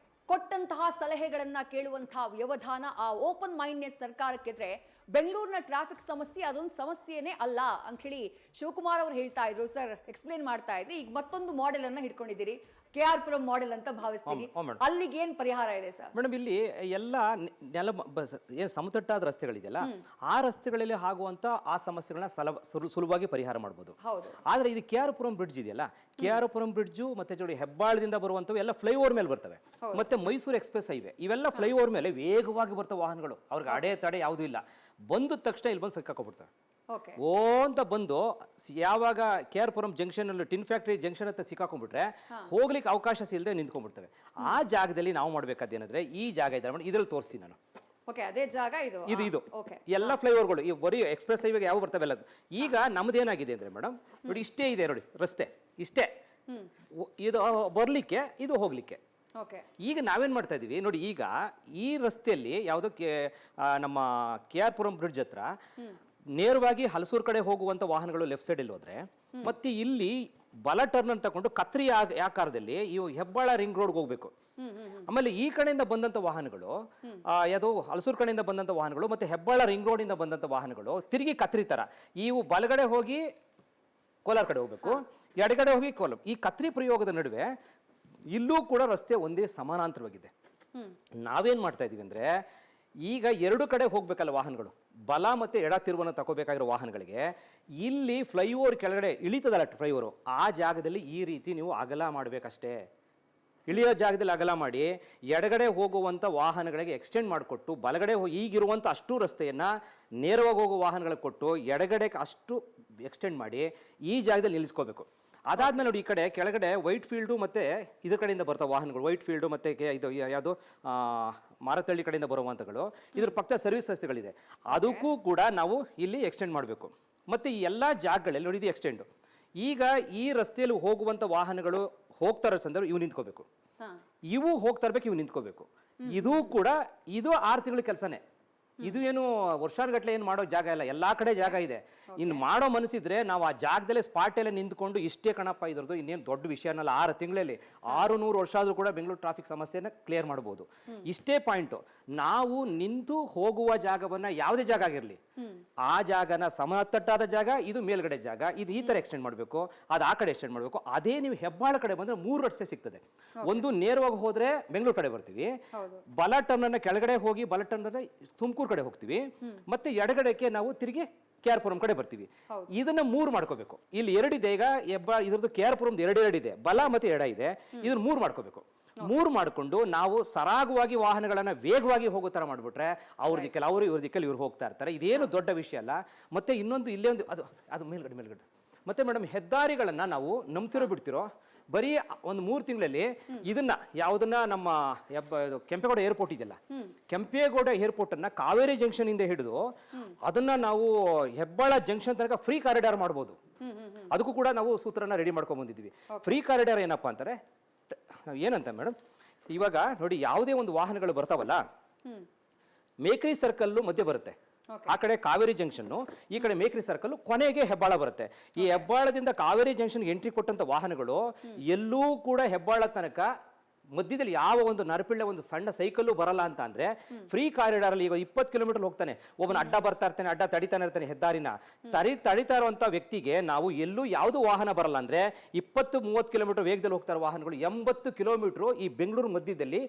ಕೊಟ್ಟಂತಹ ಸಲಹೆಗಳನ್ನ ಕೇಳುವಂತಹ ವ್ಯವಧಾನ, ಆ ಓಪನ್ ಮೈಂಡ್ನೆಸ್ ಸರ್ಕಾರಕ್ಕಿದ್ರೆ ಬೆಂಗಳೂರಿನ ಟ್ರಾಫಿಕ್ ಸಮಸ್ಯೆ ಅದೊಂದು ಸಮಸ್ಯೆನೇ ಅಲ್ಲ ಅಂತ ಹೇಳಿ ಶಿವಕುಮಾರ್ ಅವರು ಹೇಳ್ತಾ ಇದ್ರು. ಸರ್ ಎಕ್ಸ್ಪ್ಲೇನ್ ಮಾಡ್ತಾ ಇದ್ರಿ. ಈಗ ಮತ್ತೊಂದು ಮಾಡೆಲ್ ಅನ್ನ ಹಿಡ್ಕೊಂಡಿದ್ದೀರಿ, KR-ಪುರಂ ಮಾಡೆಲ್ ಅಂತ ಭಾವಿಸ್ತೀವಿ. ಅಲ್ಲಿಗೆ ಏನ್ ಪರಿಹಾರ ಇದೆ ಸರ್? ಮೇಡಮ್, ಇಲ್ಲಿ ಎಲ್ಲ ಏನ್ ಸಮತಟ್ಟಾದ ರಸ್ತೆಗಳಿದೆಯಲ್ಲ, ಆ ರಸ್ತೆಗಳಲ್ಲಿ ಆಗುವಂತ ಆ ಸಮಸ್ಯೆಗಳನ್ನ ಸುಲಭವಾಗಿ ಪರಿಹಾರ ಮಾಡಬಹುದು. ಆದ್ರೆ ಇದು KR-ಪುರಂ ಬ್ರಿಡ್ಜ್ ಇದೆಯಲ್ಲ, KR-ಪುರಂ ಬ್ರಿಡ್ಜು ಮತ್ತೆ ಜೋಡಿ ಹೆಬ್ಬಾಳದಿಂದ ಬರುವಂತವು ಎಲ್ಲ ಫ್ಲೈಓವರ್ ಮೇಲೆ ಬರ್ತವೆ. ಮತ್ತೆ ಮೈಸೂರು ಎಕ್ಸ್ಪ್ರೆಸ್ ಹೈವೇ, ಇವೆಲ್ಲ ಫ್ಲೈಓವರ್ ಮೇಲೆ ವೇಗವಾಗಿ ಬರ್ತವೆ ವಾಹನಗಳು. ಅವ್ರಿಗೆ ಅಡೆ ತಡೆ ಯಾವುದೂ ಇಲ್ಲ. ಬಂದ ತಕ್ಷಣ ಇಲ್ಲಿ ಬಂದು ಸಿಕ್ಕಾಕೊಂಡ್ಬಿಡ್ತವೆ. ಓ ಅಂತ ಬಂದು ಯಾವಾಗ KR-ಪುರಂ ಜಂಕ್ಷನ್ ಅಲ್ಲಿ ಟಿನ್ ಫ್ಯಾಕ್ಟರಿ ಜಂಕ್ಷನ್ ಅಂತ ಸಿಕ್ಕಾಕೊಂಡ್ಬಿಟ್ರೆ ಹೋಗ್ಲಿಕ್ಕೆ ಅವಕಾಶ ಇಲ್ಲದೆ ನಿಂತ್ಕೊಂಡ್ಬಿಡ್ತವೆ. ಆ ಜಾಗದಲ್ಲಿ ನಾವು ಮಾಡ್ಬೇಕಾದೇನಂದ್ರೆ, ಈ ಜಾಗ ಇದೆ ಇದ್ರಲ್ಲಿ ತೋರಿಸಿ ನಾನು. ಅದೇ ಜಾಗ ಇದು ಎಲ್ಲ ಫ್ಲೈಓವರ್ಗಳು ಈ ಬರೀ ಎಕ್ಸ್ಪ್ರೆಸ್ ಹೈವೇಗೆ ಯಾವ ಬರ್ತವೆ ಎಲ್ಲ. ಈಗ ನಮ್ದೇನಾಗಿದೆ ಅಂದ್ರೆ ಮೇಡಮ್, ನೋಡಿ ಇಷ್ಟೇ ಇದೆ ನೋಡಿ ರಸ್ತೆ, ಇಷ್ಟೇ ಇದು ಬರ್ಲಿಕ್ಕೆ, ಇದು ಹೋಗ್ಲಿಕ್ಕೆ. ಈಗ ನಾವೇನ್ ಮಾಡ್ತಾ ಇದೀವಿ ನೋಡಿ, ಈಗ ಈ ರಸ್ತೆಯಲ್ಲಿ ಯಾವುದೋ ನಮ್ಮ KR-ಪುರಂ ಬ್ರಿಡ್ಜ್ ಹತ್ರ ನೇರವಾಗಿ ಹಲಸೂರು ಕಡೆ ಹೋಗುವಂತ ವಾಹನಗಳು ಲೆಫ್ಟ್ ಸೈಡ್ ಅಲ್ಲಿ ಹೋದ್ರೆ, ಮತ್ತೆ ಇಲ್ಲಿ ಬಲ ಟರ್ನ್ ಅಂತ ತಗೊಂಡು ಕತ್ರಿ ಆಕಾರದಲ್ಲಿ ಇವು ಹೆಬ್ಬಾಳ ರಿಂಗ್ ರೋಡ್ ಹೋಗ್ಬೇಕು. ಆಮೇಲೆ ಈ ಕಡೆಯಿಂದ ಬಂದಂತ ವಾಹನಗಳು, ಯಾವುದೋ ಹಲಸೂರು ಕಡೆಯಿಂದ ಬಂದಂತ ವಾಹನಗಳು ಮತ್ತೆ ಹೆಬ್ಬಾಳ ರಿಂಗ್ ರೋಡ್ ಇಂದ ಬಂದಂತ ವಾಹನಗಳು ತಿರುಗಿ ಕತ್ರಿ ತರ ಇವು ಬಲಗಡೆ ಹೋಗಿ ಕೋಲಾರ ಕಡೆ ಹೋಗ್ಬೇಕು, ಎಡಗಡೆ ಹೋಗಿ ಕೋಲಾರ. ಈ ಕತ್ರಿ ಪ್ರಯೋಗದ ನಡುವೆ ಇಲ್ಲೂ ಕೂಡ ರಸ್ತೆ ಒಂದೇ ಸಮಾನಾಂತರವಾಗಿದೆ. ನಾವೇನ್ ಮಾಡ್ತಾ ಇದೀವಿ ಅಂದ್ರೆ, ಈಗ ಎರಡು ಕಡೆ ಹೋಗ್ಬೇಕಲ್ಲ ವಾಹನಗಳು, ಬಲ ಮತ್ತು ಎಡ ತಿರುವನ್ನು ತಗೋಬೇಕಾಗಿರೋ ವಾಹನಗಳಿಗೆ ಇಲ್ಲಿ ಫ್ಲೈಓವರ್ ಕೆಳಗಡೆ ಇಳಿತದಲ್ಲ ಫ್ಲೈಓವರು, ಆ ಜಾಗದಲ್ಲಿ ಈ ರೀತಿ ನೀವು ಅಗಲ ಮಾಡಬೇಕಷ್ಟೇ. ಇಳಿಯೋ ಜಾಗದಲ್ಲಿ ಅಗಲ ಮಾಡಿ ಎಡಗಡೆ ಹೋಗುವಂಥ ವಾಹನಗಳಿಗೆ ಎಕ್ಸ್ಟೆಂಡ್ ಮಾಡಿಕೊಟ್ಟು, ಬಲಗಡೆ ಈಗಿರುವಂಥ ಅಷ್ಟು ರಸ್ತೆಯನ್ನು ನೇರವಾಗಿ ಹೋಗೋ ವಾಹನಗಳಿಗೆ ಕೊಟ್ಟು ಎಡಗಡೆಗೆ ಅಷ್ಟು ಎಕ್ಸ್ಟೆಂಡ್ ಮಾಡಿ ಈ ಜಾಗದಲ್ಲಿ ನಿಲ್ಲಿಸ್ಕೋಬೇಕು. ಅದಾದ್ಮೇಲೆ ನೋಡಿ, ಈ ಕಡೆ ಕೆಳಗಡೆ ವೈಟ್ ಫೀಲ್ಡು ಮತ್ತು ಇದ್ರ ಕಡೆಯಿಂದ ಬರ್ತಾವೆ ವಾಹನಗಳು, ವೈಟ್ ಫೀಲ್ಡು ಮತ್ತು ಇದು ಯಾವುದು ಮಾರತಳ್ಳಿ ಕಡೆಯಿಂದ ಬರುವಂಥಗಳು, ಇದ್ರ ಪಕ್ಕ ಸರ್ವಿಸ್ ರಸ್ತೆಗಳಿದೆ, ಅದಕ್ಕೂ ಕೂಡ ನಾವು ಇಲ್ಲಿ ಎಕ್ಸ್ಟೆಂಡ್ ಮಾಡಬೇಕು. ಮತ್ತು ಈ ಎಲ್ಲ ಜಾಗಗಳಲ್ಲಿ ನೋಡಿ ಇದು ಎಕ್ಸ್ಟೆಂಡು. ಈಗ ಈ ರಸ್ತೆಯಲ್ಲಿ ಹೋಗುವಂಥ ವಾಹನಗಳು ಹೋಗ್ತಾ ಇರೋ ಸಂದರ್ಭ ಇವು ನಿಂತ್ಕೋಬೇಕು, ಇವು ಹೋಗ್ತಾ ಇರ್ಬೇಕು, ಇವು ನಿಂತ್ಕೋಬೇಕು. ಇದು ಕೂಡ ಇದು 6 ತಿಂಗಳ ಕೆಲಸನೇ. ಇದು ಏನು ವರ್ಷಾನುಗಟ್ಟಲೆ ಏನು ಮಾಡೋ ಜಾಗ ಇಲ್ಲ, ಎಲ್ಲ ಕಡೆ ಜಾಗ ಇದೆ. ಇನ್ನು ಮಾಡೋ ಮನಸ್ಸಿದ್ರೆ ನಾವು ಆ ಜಾಗದಲ್ಲೇ ಸ್ಪಾಟಲ್ಲೇ ನಿಂತ್ಕೊಂಡು ಇಷ್ಟೇ ಕಣಪ್ಪ ಇದ್ರದ್ದು, ಇನ್ನೇನು ದೊಡ್ಡ ವಿಷಯನಲ್ಲ. 6 ತಿಂಗಳಲ್ಲಿ 600 ವರ್ಷ ಆದರೂ ಕೂಡ ಬೆಂಗಳೂರು ಟ್ರಾಫಿಕ್ ಸಮಸ್ಯೆನ ಕ್ಲಿಯರ್ ಮಾಡ್ಬೋದು. ಇಷ್ಟೇ ಪಾಯಿಂಟು. ನಾವು ನಿಂತು ಹೋಗುವ ಜಾಗವನ್ನ ಯಾವುದೇ ಜಾಗ ಆಗಿರಲಿ, ಆ ಜಾಗನ ಸಮತಟ್ಟಾದ ಜಾಗ, ಇದು ಮೇಲ್ಗಡೆ ಜಾಗ, ಇದು ಈ ಥರ ಎಕ್ಸ್ಟೆಂಡ್ ಮಾಡಬೇಕು, ಅದು ಆ ಕಡೆ ಎಕ್ಸ್ಟೆಂಡ್ ಮಾಡಬೇಕು. ಅದೇ ನೀವು ಹೆಬ್ಬಾಳ ಕಡೆ ಬಂದರೆ 3 ರಸ್ತೆ ಸಿಗ್ತದೆ. ಒಂದು ನೇರವಾಗಿ ಹೋದ್ರೆ ಬೆಂಗಳೂರು ಕಡೆ ಬರ್ತೀವಿ, ಬಲ ಟರ್ನ್ ಅನ್ನ ಕೆಳಗಡೆ ಹೋಗಿ ಬಲ ಟರ್ನ್ ಅಂದ್ರೆ ತುಮಕೂರು ಕಡೆ ಹೋಗ್ತೀವಿ, ಮತ್ತೆ ಎಡಗಡೆಗೆ ನಾವು ತಿರುಗಿ KR-ಪುರಂ ಕಡೆ ಬರ್ತೀವಿ. ಇದನ್ನ 3 ಮಾಡ್ಕೋಬೇಕು. ಇಲ್ಲಿ 2 ಇದೆ, ಈಗ ಇದ್ರದ್ದು KR-ಪುರಂ 2 ಇದೆ, ಬಲ ಮತ್ತೆ ಎಡ ಇದೆ, ಇದನ್ನ 3 ಮಾಡ್ಕೋಬೇಕು. 3 ಮಾಡಿಕೊಂಡು ನಾವು ಸರಾಗವಾಗಿ ವಾಹನಗಳನ್ನ ವೇಗವಾಗಿ ಹೋಗೋ ತರ ಮಾಡ್ಬಿಟ್ರೆ ಅವ್ರ ದಿಕ್ಕಲ್ಲಿ ಅವರು, ಇವ್ರ ದಿಕ್ಕಲ್ಲಿ ಇವ್ರು ಹೋಗ್ತಾ ಇರ್ತಾರೆ. ಇದೇನು ದೊಡ್ಡ ವಿಷಯ ಅಲ್ಲ. ಮತ್ತೆ ಇನ್ನೊಂದು ಇಲ್ಲೇ ಒಂದು ಅದು ಮೇಲ್ಗಡೆ ಮತ್ತೆ ಮೇಡಮ್, ಹೆದ್ದಾರಿಗಳನ್ನ ನಾವು ನಂಬ್ತಿರೋ ಬಿಡ್ತಿರೋ, ಬರೀ ಒಂದು 3 ತಿಂಗಳಲ್ಲಿ ಇದನ್ನ ಯಾವುದನ್ನ ನಮ್ಮ ಕೆಂಪೇಗೌಡ ಏರ್ಪೋರ್ಟ್ ಇದೆಯಲ್ಲ, ಕೆಂಪೇಗೌಡ ಏರ್ಪೋರ್ಟ್ ಅನ್ನ ಕಾವೇರಿ ಜಂಕ್ಷನ್ ಇಂದ ಹಿಡಿದು ಅದನ್ನ ನಾವು ಹೆಬ್ಬಾಳ ಜಂಕ್ಷನ್ ತನಕ ಫ್ರೀ ಕಾರಿಡಾರ್ ಮಾಡ್ಬೋದು. ಅದಕ್ಕೂ ಕೂಡ ನಾವು ಸೂತ್ರನ ರೆಡಿ ಮಾಡ್ಕೊಂಡ್ ಬಂದಿದ್ವಿ. ಫ್ರೀ ಕಾರಿಡಾರ್ ಏನಪ್ಪಾ ಅಂತಾರೆ, ಏನಂತ ಮೇಡಮ್, ಇವಾಗ ನೋಡಿ ಯಾವುದೇ ಒಂದು ವಾಹನಗಳು ಬರ್ತಾವಲ್ಲ, ಮೇಕ್ರಿ ಸರ್ಕಲ್ ಮಧ್ಯೆ ಬರುತ್ತೆ, ಆ ಕಡೆ ಕಾವೇರಿ ಜಂಕ್ಷನ್, ಈ ಕಡೆ ಮೇಕ್ರಿ ಸರ್ಕಲ್, ಕೊನೆಗೆ ಹೆಬ್ಬಾಳ ಬರುತ್ತೆ. ಈ ಹೆಬ್ಬಾಳದಿಂದ ಕಾವೇರಿ ಜಂಕ್ಷನ್ ಎಂಟ್ರಿ ಕೊಟ್ಟಂತ ವಾಹನಗಳು ಎಲ್ಲೂ ಕೂಡ ಹೆಬ್ಬಾಳ ತನಕ ಮಧ್ಯದಲ್ಲಿ ಯಾವ ಒಂದು ನರಪಿಳ್ಳೆ ಒಂದು ಸಣ್ಣ ಸೈಕಲ್ಲು ಬರಲ್ಲ ಅಂತ ಅಂದ್ರೆ ಫ್ರೀ ಕಾರಿಡಾರ್ ಅಲ್ಲಿ ಈಗ 20 ಕಿಲೋಮೀಟರ್ ಹೋಗ್ತಾನೆ, ಒಬ್ಬನ ಅಡ್ಡ ಬರ್ತಾ ಇರ್ತಾನೆ, ಅಡ್ಡ ತಡಿತಾನೆ ಇರ್ತಾನೆ, ಹೆದ್ದಾರಿನ ತಡಿತಾ ಇರುವಂತ ವ್ಯಕ್ತಿಗೆ ನಾವು ಎಲ್ಲೂ ಯಾವುದು ವಾಹನ ಬರಲ್ಲ ಅಂದ್ರೆ 20-30 ಕಿಲೋಮೀಟರ್ ವೇಗದಲ್ಲಿ ಹೋಗ್ತಾರೆ ವಾಹನಗಳು. 80 ಕಿಲೋಮೀಟರ್ ಈ ಬೆಂಗಳೂರು ಮಧ್ಯದಲ್ಲಿ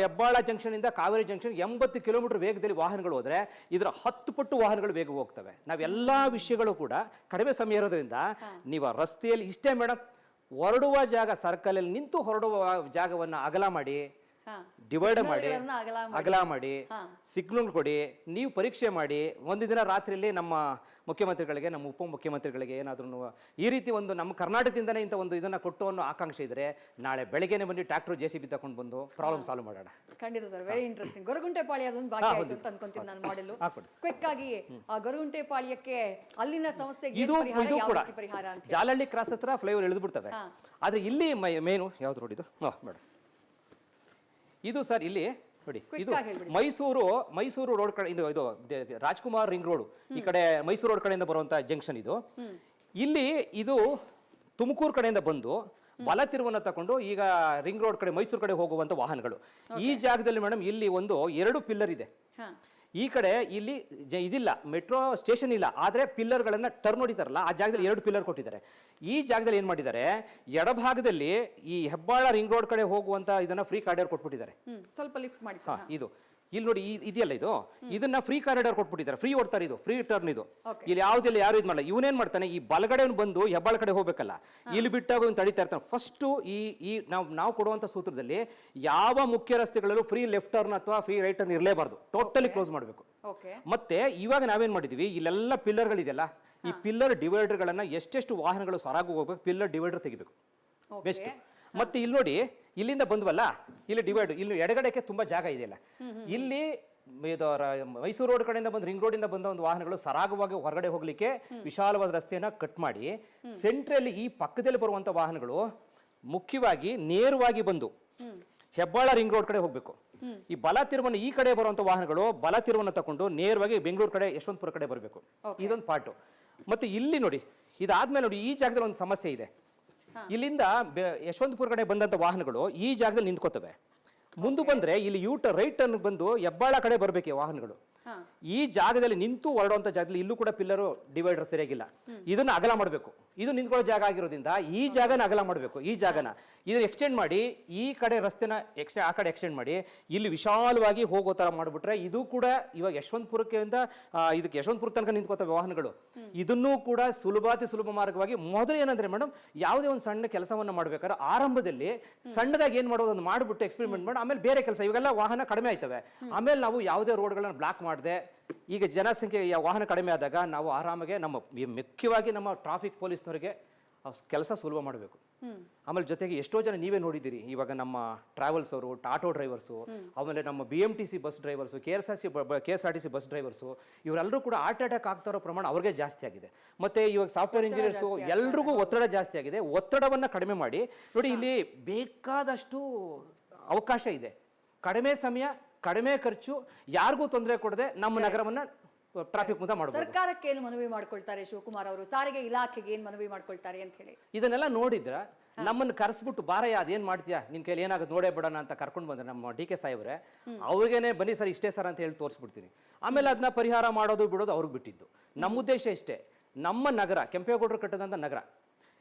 ಹೆಬ್ಬಾಳ ಜಂಕ್ಷನ್ ಇಂದ ಕಾವೇರಿ ಜಂಕ್ಷನ್ 80 ಕಿಲೋಮೀಟರ್ ವೇಗದಲ್ಲಿ ವಾಹನಗಳು ಹೋದ್ರೆ ಇದರ 10 ಪಟ್ಟು ವಾಹನಗಳು ವೇಗ ಹೋಗ್ತವೆ. ನಾವೆಲ್ಲಾ ವಿಷಯಗಳು ಕೂಡ ಕಡಿಮೆ ಸಮಯ ಇರೋದ್ರಿಂದ ನೀವು ರಸ್ತೆಯಲ್ಲಿ ಇಷ್ಟೇ ಮೇಡಮ್, ಹೊರಡುವ ಜಾಗ ಸರ್ಕಲ್ ಅಲ್ಲಿ ನಿಂತು ಹೊರಡುವ ಜಾಗವನ್ನ ಅಗಲ ಮಾಡಿ, ಡಿವೈಡರ್ ಮಾಡಿ, ಅಗಲ ಮಾಡಿ, ಸಿಗ್ನಲ್ ಕೊಡಿ, ನೀವು ಪರೀಕ್ಷೆ ಮಾಡಿ. ಒಂದು ದಿನ ರಾತ್ರಿಯಲ್ಲಿ ನಮ್ಮ ಮುಖ್ಯಮಂತ್ರಿಗಳಿಗೆ, ನಮ್ಮ ಉಪಮುಖ್ಯಮಂತ್ರಿಗಳಿಗೆ ಏನಾದ್ರೂ ಈ ರೀತಿ ಒಂದು ನಮ್ಮ ಕರ್ನಾಟಕದಿಂದನೇ ಇಂಥ ಒಂದು ಇದನ್ನ ಕೊಟ್ಟು ಅನ್ನೋ ಆಕಾಂಕ್ಷೆ ಇದ್ರೆ ನಾಳೆ ಬೆಳಗ್ಗೆನೆ ಬಂದು ಟ್ರ್ಯಾಕ್ಟರ್ JCB ತಗೊಂಡು ಬಂದು ಪ್ರಾಬ್ಲಮ್ ಸಾಲ್ವ್ ಮಾಡೋಣ. ಖಂಡಿತ ಸರ್, ವೆರಿ ಇಂಟ್ರೆಸ್ಟಿಂಗ್. ಗೊರಗುಂಟೆಪಾಳ್ಯ ಅದೊಂದು ಬಾಕಿ ಆಯ್ತು ಅಂತ ಅನ್ಕೊಂತೀನಿ ನಾನು ಮಾಡಲು. ಕ್ವಿಕ್ ಆಗಿ ಆ ಗೊರಗುಂಟೆಪಾಳ್ಯಕ್ಕೆ ಅಲ್ಲಿನ ಸಮಸ್ಯೆಗೆ ಇದು ಕೂಡ ಪರಿಹಾರ ಅಂತ ಜಾಲಹಳ್ಳಿ ಕ್ರಾಸ್ ಹತ್ರ ಫ್ಲೈಓವರ್ ಇಳಿದು ಬಿಡ್ತವೆ. ಆದ್ರೆ ಇಲ್ಲಿ ಮೇನು ಯಾವ್ದು ರೋಡ್ ಇದು ಮೇಡಮ್, ಇದು ಸರ್ ಇಲ್ಲಿ ನೋಡಿ, ಇದು ಮೈಸೂರು ರೋಡ್ ಕಡೆ, ಇದು ರಾಜ್ಕುಮಾರ್ ರಿಂಗ್ ರೋಡ್, ಈ ಕಡೆ ಮೈಸೂರು ರೋಡ್ ಕಡೆಯಿಂದ ಬರುವಂತ ಜಂಕ್ಷನ್ ಇದು. ಇಲ್ಲಿ ಇದು ತುಮಕೂರು ಕಡೆಯಿಂದ ಬಂದು ಬಲ ತಿರುವನ್ನ ತಗೊಂಡು ಈಗ ರಿಂಗ್ ರೋಡ್ ಕಡೆ ಮೈಸೂರು ಕಡೆ ಹೋಗುವಂತ ವಾಹನಗಳು. ಈ ಜಾಗದಲ್ಲಿ ಮೇಡಮ್ ಇಲ್ಲಿ 2 ಪಿಲ್ಲರ್ ಇದೆ. ಈ ಕಡೆ ಇಲ್ಲಿ ಇದಿಲ್ಲ, ಮೆಟ್ರೋ ಸ್ಟೇಷನ್ ಇಲ್ಲ, ಆದ್ರೆ ಪಿಲ್ಲರ್ಗಳನ್ನ ಟರ್ನ್ ಹೊಡಿತಾರಲ್ಲ ಆ ಜಾಗದಲ್ಲಿ 2 ಪಿಲ್ಲರ್ ಕೊಟ್ಟಿದ್ದಾರೆ. ಈ ಜಾಗದಲ್ಲಿ ಏನ್ ಮಾಡಿದ್ದಾರೆ, ಎಡಭಾಗದಲ್ಲಿ ಈ ಹೆಬ್ಬಾಳ ರಿಂಗ್ ರೋಡ್ ಕಡೆ ಹೋಗುವಂತ ಇದನ್ನ ಫ್ರೀ ಕಾರಿಡಾರ್ ಕೊಟ್ಬಿಟ್ಟಿದ್ದಾರೆ. ಸ್ವಲ್ಪ ಲಿಫ್ಟ್ ಮಾಡಿ ಇದು ಇಲ್ಲಿ ನೋಡಿ, ಇದೆಯಲ್ಲ ಇದು, ಇದನ್ನ ಫ್ರೀ ಕಾರಿಡಾರ್ ಕೊಟ್ಬಿಟ್ಟಿದ್ದಾರೆ. ಫ್ರೀ ಓಡ್ತಾರೆ, ಇದು ಫ್ರೀ ಟರ್ನ್. ಇದು ಇಲ್ಲಿ ಯಾವ್ದೆಲ್ಲ ಯಾರು ಇದು ಮಾಡಲ್ಲ. ಇವನೇನ್ ಮಾಡ್ತಾನೆ, ಈ ಬಲಗಡೆ ಬಂದು ಹೆಬ್ಬಾಳ ಕಡೆ ಹೋಗ್ಬೇಕಲ್ಲ, ಇಲ್ಲಿ ಬಿಟ್ಟಾಗ ತಡಿತಾ ಇರ್ತಾನೆ. ಫಸ್ಟ್ ಈ ನಾವು ಕೊಡುವಂತ ಸೂತ್ರದಲ್ಲಿ ಯಾವ ಮುಖ್ಯ ರಸ್ತೆಗಳಲ್ಲೂ ಫ್ರೀ ಲೆಫ್ಟ್ ಟರ್ನ್ ಅಥವಾ ಫ್ರೀ ರೈಟ್ ಟರ್ನ್ ಇರಲೇಬಾರ್ದು, ಟೋಟಲಿ ಕ್ಲೋಸ್ ಮಾಡಬೇಕು. ಮತ್ತೆ ಇವಾಗ ನಾವೇನ್ ಮಾಡಿದೀವಿ, ಇಲ್ಲೆಲ್ಲ ಪಿಲ್ಲರ್ಗಳಿದೆಯಲ್ಲ, ಈ ಪಿಲ್ಲರ್ ಡಿವೈಡರ್ ಗಳನ್ನ ಎಷ್ಟೆಷ್ಟು ವಾಹನಗಳು ಸರಾಗ ಹೋಗ್ಬೇಕು, ಪಿಲ್ಲರ್ ಡಿವೈಡರ್ ತೆಗಿಬೇಕು ಬೆಸ್ಟ್. ಮತ್ತೆ ಇಲ್ಲಿ ನೋಡಿ, ಇಲ್ಲಿಂದ ಬಂದ್ವಲ್ಲ, ಇಲ್ಲಿ ಡಿವೈಡ್, ಇಲ್ಲಿ ಎಡಗಡೆಗೆ ತುಂಬಾ ಜಾಗ ಇದೆಯಲ್ಲ, ಇಲ್ಲಿ ಮೈಸೂರು ರೋಡ್ ಕಡೆಯಿಂದ ಬಂದು ರಿಂಗ್ ರೋಡ್ ಇಂದ ಬಂದ ಒಂದು ವಾಹನಗಳು ಸರಾಗವಾಗಿ ಹೊರಗಡೆ ಹೋಗ್ಲಿಕ್ಕೆ ವಿಶಾಲವಾದ ರಸ್ತೆಯನ್ನ ಕಟ್ ಮಾಡಿ, ಸೆಂಟ್ರಲ್ಲಿ ಈ ಪಕ್ಕದಲ್ಲಿ ಬರುವಂತ ವಾಹನಗಳು ಮುಖ್ಯವಾಗಿ ನೇರವಾಗಿ ಬಂದು ಹೆಬ್ಬಾಳ ರಿಂಗ್ ರೋಡ್ ಕಡೆ ಹೋಗ್ಬೇಕು. ಈ ಬಲ ತಿರುವನ್ನ ಈ ಕಡೆ ಬರುವಂತ ವಾಹನಗಳು ಬಲ ತಿರುವನ್ನ ತಕೊಂಡು ನೇರವಾಗಿ ಬೆಂಗಳೂರು ಕಡೆ ಯಶವಂತಪುರ ಕಡೆ ಬರಬೇಕು. ಇದೊಂದು ಪಾರ್ಟ್. ಮತ್ತೆ ಇಲ್ಲಿ ನೋಡಿ, ಇದಾದ್ಮೇಲೆ ನೋಡಿ, ಈ ಜಾಗದಲ್ಲಿ ಒಂದು ಸಮಸ್ಯೆ ಇದೆ. ಇಲ್ಲಿಂದ ಯಶವಂತಪುರ ಕಡೆ ಬಂದಂತ ವಾಹನಗಳು ಈ ಜಾಗದಲ್ಲಿ ನಿಂತ್ಕೋತವೆ. ಮುಂದೆ ಬಂದ್ರೆ ಇಲ್ಲಿ ರೈಟ್ ಟರ್ನ್ ಬಂದು ಹೆಬ್ಬಾಳ ಕಡೆ ಬರ್ಬೇಕು ವಾಹನಗಳು. ಈ ಜಾಗದಲ್ಲಿ ನಿಂತು ಹೊರಡುವಂತ ಜಾಗದಲ್ಲಿ ಇಲ್ಲೂ ಕೂಡ ಪಿಲ್ಲರ್ ಡಿವೈಡರ್ ಸರಿಯಾಗಿಲ್ಲ. ಇದನ್ನ ಅಗಲ ಮಾಡಬೇಕು. ಇದು ನಿಂತ್ಕೊಳ್ಳೋ ಜಾಗ ಆಗಿರೋದ್ರಿಂದ ಈ ಜಾಗನ ಅಗಲ ಮಾಡಬೇಕು. ಈ ಜಾಗನ ಇದು ಎಕ್ಸ್ಟೆಂಡ್ ಮಾಡಿ ಈ ಕಡೆ ರಸ್ತೆನ ಆ ಕಡೆ ಎಕ್ಸ್ಟೆಂಡ್ ಮಾಡಿ ಇಲ್ಲಿ ವಿಶಾಲವಾಗಿ ಹೋಗೋ ತರ ಮಾಡಿಬಿಟ್ರೆ ಇದು ಕೂಡ ಇವಾಗ ಯಶವಂತಪುರಕ್ಕೆ ಇದಕ್ಕೆ ಯಶವಂತಪುರ ತನಕ ನಿಂತ್ಕೋತವೆ ವಾಹನಗಳು. ಇದನ್ನೂ ಕೂಡ ಸುಲಭ ಮಾರ್ಗವಾಗಿ ಮೊದಲು ಏನಂದ್ರೆ ಮೇಡಮ್, ಯಾವುದೇ ಒಂದು ಸಣ್ಣ ಕೆಲಸವನ್ನ ಮಾಡ್ಬೇಕಾದ್ರೆ ಆರಂಭದಲ್ಲಿ ಸಣ್ಣದಾಗಿ ಏನ್ ಮಾಡೋದು ಒಂದು ಮಾಡ್ಬಿಟ್ಟು ಎಕ್ಸ್ಪೆರಿಮೆಂಟ್ ಮಾಡಿ ಆಮೇಲೆ ಬೇರೆ ಕೆಲಸ, ಇವಾಗೆಲ್ಲ ವಾಹನ ಕಡಿಮೆ ಆಯ್ತವೆ, ಆಮೇಲೆ ನಾವು ಯಾವುದೇ ರೋಡ್ಗಳನ್ನ ಬ್ಲಾಕ್ ಮಾಡದೆ ಈಗ ಜನಸಂಖ್ಯೆ ವಾಹನ ಕಡಿಮೆ ಆದಾಗ ನಾವು ಆರಾಮಾಗೆ ಮುಖ್ಯವಾಗಿ ನಮ್ಮ ಟ್ರಾಫಿಕ್ ಪೊಲೀಸ್ನವರಿಗೆ ಕೆಲಸ ಸುಲಭ ಮಾಡಬೇಕು. ಆಮೇಲೆ ಜೊತೆಗೆ ಎಷ್ಟೋ ಜನ ನೀವೇ ನೋಡಿದ್ದೀರಿ, ಇವಾಗ ನಮ್ಮ ಟ್ರಾವೆಲ್ಸ್ ಅವರು, ಆಟೋ ಡ್ರೈವರ್ಸು, ಆಮೇಲೆ ನಮ್ಮ BMTC bus drivers, KSRTC bus drivers, ಇವರೆಲ್ಲರೂ ಕೂಡ ಹಾರ್ಟ್ ಅಟ್ಯಾಕ್ ಆಗ್ತಾ ಇರೋ ಪ್ರಮಾಣ ಅವ್ರಿಗೆ ಜಾಸ್ತಿ ಆಗಿದೆ. ಮತ್ತೆ ಇವಾಗ ಸಾಫ್ಟ್ವೇರ್ ಇಂಜಿನಿಯರ್ಸು ಎಲ್ರಿಗೂ ಒತ್ತಡ ಜಾಸ್ತಿ ಆಗಿದೆ. ಒತ್ತಡವನ್ನು ಕಡಿಮೆ ಮಾಡಿ ನೋಡಿ, ಇಲ್ಲಿ ಬೇಕಾದಷ್ಟು ಅವಕಾಶ ಇದೆ. ಕಡಿಮೆ ಸಮಯ, ಕಡಿಮೆ ಖರ್ಚು, ಯಾರಿಗೂ ತೊಂದರೆ ಕೊಡದೆ ನಮ್ಮ ನಗರವನ್ನ ಟ್ರಾಫಿಕ್ ಮುಕ್ತ ಮಾಡಬಹುದು. ಸರ್ಕಾರಕ್ಕೆ ಏನು ಮನವಿ ಮಾಡ್ಕೊಳ್ತಾರೆ ಶಿವಕುಮಾರ್ ಅವರು, ಸಾರಿಗೆ ಇಲಾಖೆಗೆ ಏನು ಮನವಿ ಮಾಡ್ಕೊಳ್ತಾರೆ ಅಂತ ಹೇಳಿ ಇದನ್ನೆಲ್ಲ ನೋಡಿದ್ರ ನಮ್ಮನ್ನು ಕರೆಸ್ಬಿಟ್ಟು ಬಾರಯ್ಯ ಅದೇನ್ ಮಾಡ್ತೀಯಾ, ನಿನ್ ಕೈಲಿ ಏನಾಗುತ್ತೆ ನೋಡೇ ಬಿಡೋಣ ಅಂತ ಕರ್ಕೊಂಡು ಬಂದ್ರೆ ನಮ್ಮ DK ಸಾಹೇಬ್ರೆ, ಅವ್ರಿಗೇನೆ ಬನ್ನಿ ಸರ್ ಇಷ್ಟೇ ಸರ್ ಅಂತ ಹೇಳಿ ತೋರಿಸ್ಬಿಡ್ತೀನಿ. ಆಮೇಲೆ ಅದನ್ನ ಪರಿಹಾರ ಮಾಡೋದು ಬಿಡೋದು ಅವ್ರಿಗೆ ಬಿಟ್ಟಿದ್ದು. ನಮ್ಮ ಉದ್ದೇಶ ಇಷ್ಟೇ, ನಮ್ಮ ನಗರ ಕೆಂಪೇಗೌಡರು ಕಟ್ಟದಂತ ನಗರ,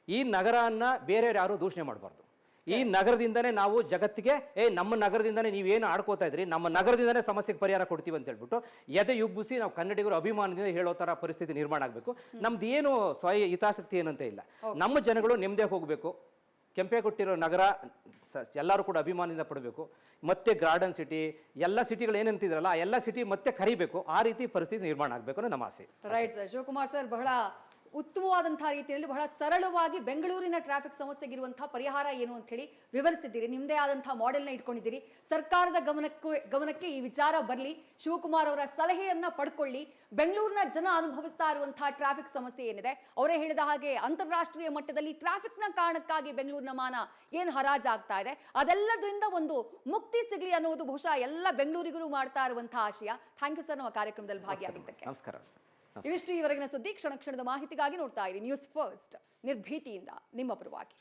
ಈ ನಗರನ್ನ ಬೇರೆಯವ್ರು ಯಾರು ದೂಷಣೆ ಮಾಡಬಾರ್ದು. ಈ ನಗರದಿಂದನೇ ನಾವು ಜಗತ್ತಿಗೆ ನಮ್ಮ ನಗರದಿಂದನೇ ನೀವೇನು ಆಡ್ಕೋತಾ ಇದ್ರಿ, ನಮ್ಮ ನಗರದಿಂದನೇ ಸಮಸ್ಯೆಗೆ ಪರಿಹಾರ ಕೊಡ್ತೀವಿ ಅಂತ ಹೇಳ್ಬಿಟ್ಟು ಎದೆ ಯುಬ್ಬಿಸಿ ನಾವು ಕನ್ನಡಿಗರು ಅಭಿಮಾನದಿಂದ ಹೇಳೋ ತರ ಪರಿಸ್ಥಿತಿ ನಿರ್ಮಾಣ ಆಗಬೇಕು. ನಮ್ದು ಏನು ಸ್ವಯ ಹಿತಾಸಕ್ತಿ ಏನಂತ ಇಲ್ಲ, ನಮ್ಮ ಜನಗಳು ನೆಮ್ಮದಿ ಹೋಗಬೇಕು. ಕೆಂಪೇಗೌಟ್ಟಿರೋ ನಗರ ಎಲ್ಲರೂ ಕೂಡ ಅಭಿಮಾನದಿಂದ ಪಡಬೇಕು. ಮತ್ತೆ ಗಾರ್ಡನ್ ಸಿಟಿ ಎಲ್ಲ ಸಿಟಿಗಳು ಏನಂತಿದ್ರಲ್ಲ ಆ ಎಲ್ಲ ಸಿಟಿ ಮತ್ತೆ ಕರಿಬೇಕು. ಆ ರೀತಿ ಪರಿಸ್ಥಿತಿ ನಿರ್ಮಾಣ ಆಗಬೇಕು ಅನ್ನೋ ನಮ್ಮ ಆಸೆ. Right sir. ಶಿವಕುಮಾರ್ ಸರ್ ಬಹಳ ಉತ್ತಮವಾದಂತಹ ರೀತಿಯಲ್ಲಿ ಬಹಳ ಸರಳವಾಗಿ ಬೆಂಗಳೂರಿನ ಟ್ರಾಫಿಕ್ ಸಮಸ್ಯೆಗಿರುವಂತಹ ಪರಿಹಾರ ಏನು ಅಂತ ಹೇಳಿ ವಿವರಿಸಿದ್ದೀರಿ. ನಿಮ್ಮದೇ ಆದಂತಹ ಮಾಡೆಲ್ನ ಇಟ್ಕೊಂಡಿದ್ದೀರಿ. ಸರ್ಕಾರದ ಗಮನಕ್ಕೆ ಈ ವಿಚಾರ ಬರಲಿ, ಶಿವಕುಮಾರ್ ಅವರ ಸಲಹೆಯನ್ನ ಪಡ್ಕೊಳ್ಳಿ. ಬೆಂಗಳೂರಿನ ಜನ ಅನುಭವಿಸ್ತಾ ಇರುವಂತಹ ಟ್ರಾಫಿಕ್ ಸಮಸ್ಯೆ ಏನಿದೆ, ಅವರೇ ಹೇಳಿದ ಹಾಗೆ ಅಂತಾರಾಷ್ಟ್ರೀಯ ಮಟ್ಟದಲ್ಲಿ ಟ್ರಾಫಿಕ್ನ ಕಾರಣಕ್ಕಾಗಿ ಬೆಂಗಳೂರಿನ ಮಾನ ಏನು ಹರಾಜಾಗ್ತಾ ಇದೆ, ಅದೆಲ್ಲದರಿಂದ ಒಂದು ಮುಕ್ತಿ ಸಿಗಲಿ ಅನ್ನೋದು ಬಹುಶಃ ಎಲ್ಲ ಬೆಂಗಳೂರಿಗರು ಮಾಡ್ತಾ ಇರುವಂತಹ ಆಶಯ. ಥ್ಯಾಂಕ್ ಯು ಸರ್ ನಮ್ಮ ಕಾರ್ಯಕ್ರಮದಲ್ಲಿ ಭಾಗಿಯಾಗಿದ್ದಕ್ಕೆ. ನಮಸ್ಕಾರ. ಇವಿಷ್ಟು ಈವರೆಗಿನ ಸುದ್ದಿ. ಕ್ಷಣ ಕ್ಷಣದ ಮಾಹಿತಿಗಾಗಿ ನೋಡ್ತಾ ಇರಿ ನ್ಯೂಸ್ ಫಸ್ಟ್, ನಿರ್ಭೀತಿಯಿಂದ ನಿಮ್ಮ ಪರವಾಗಿ.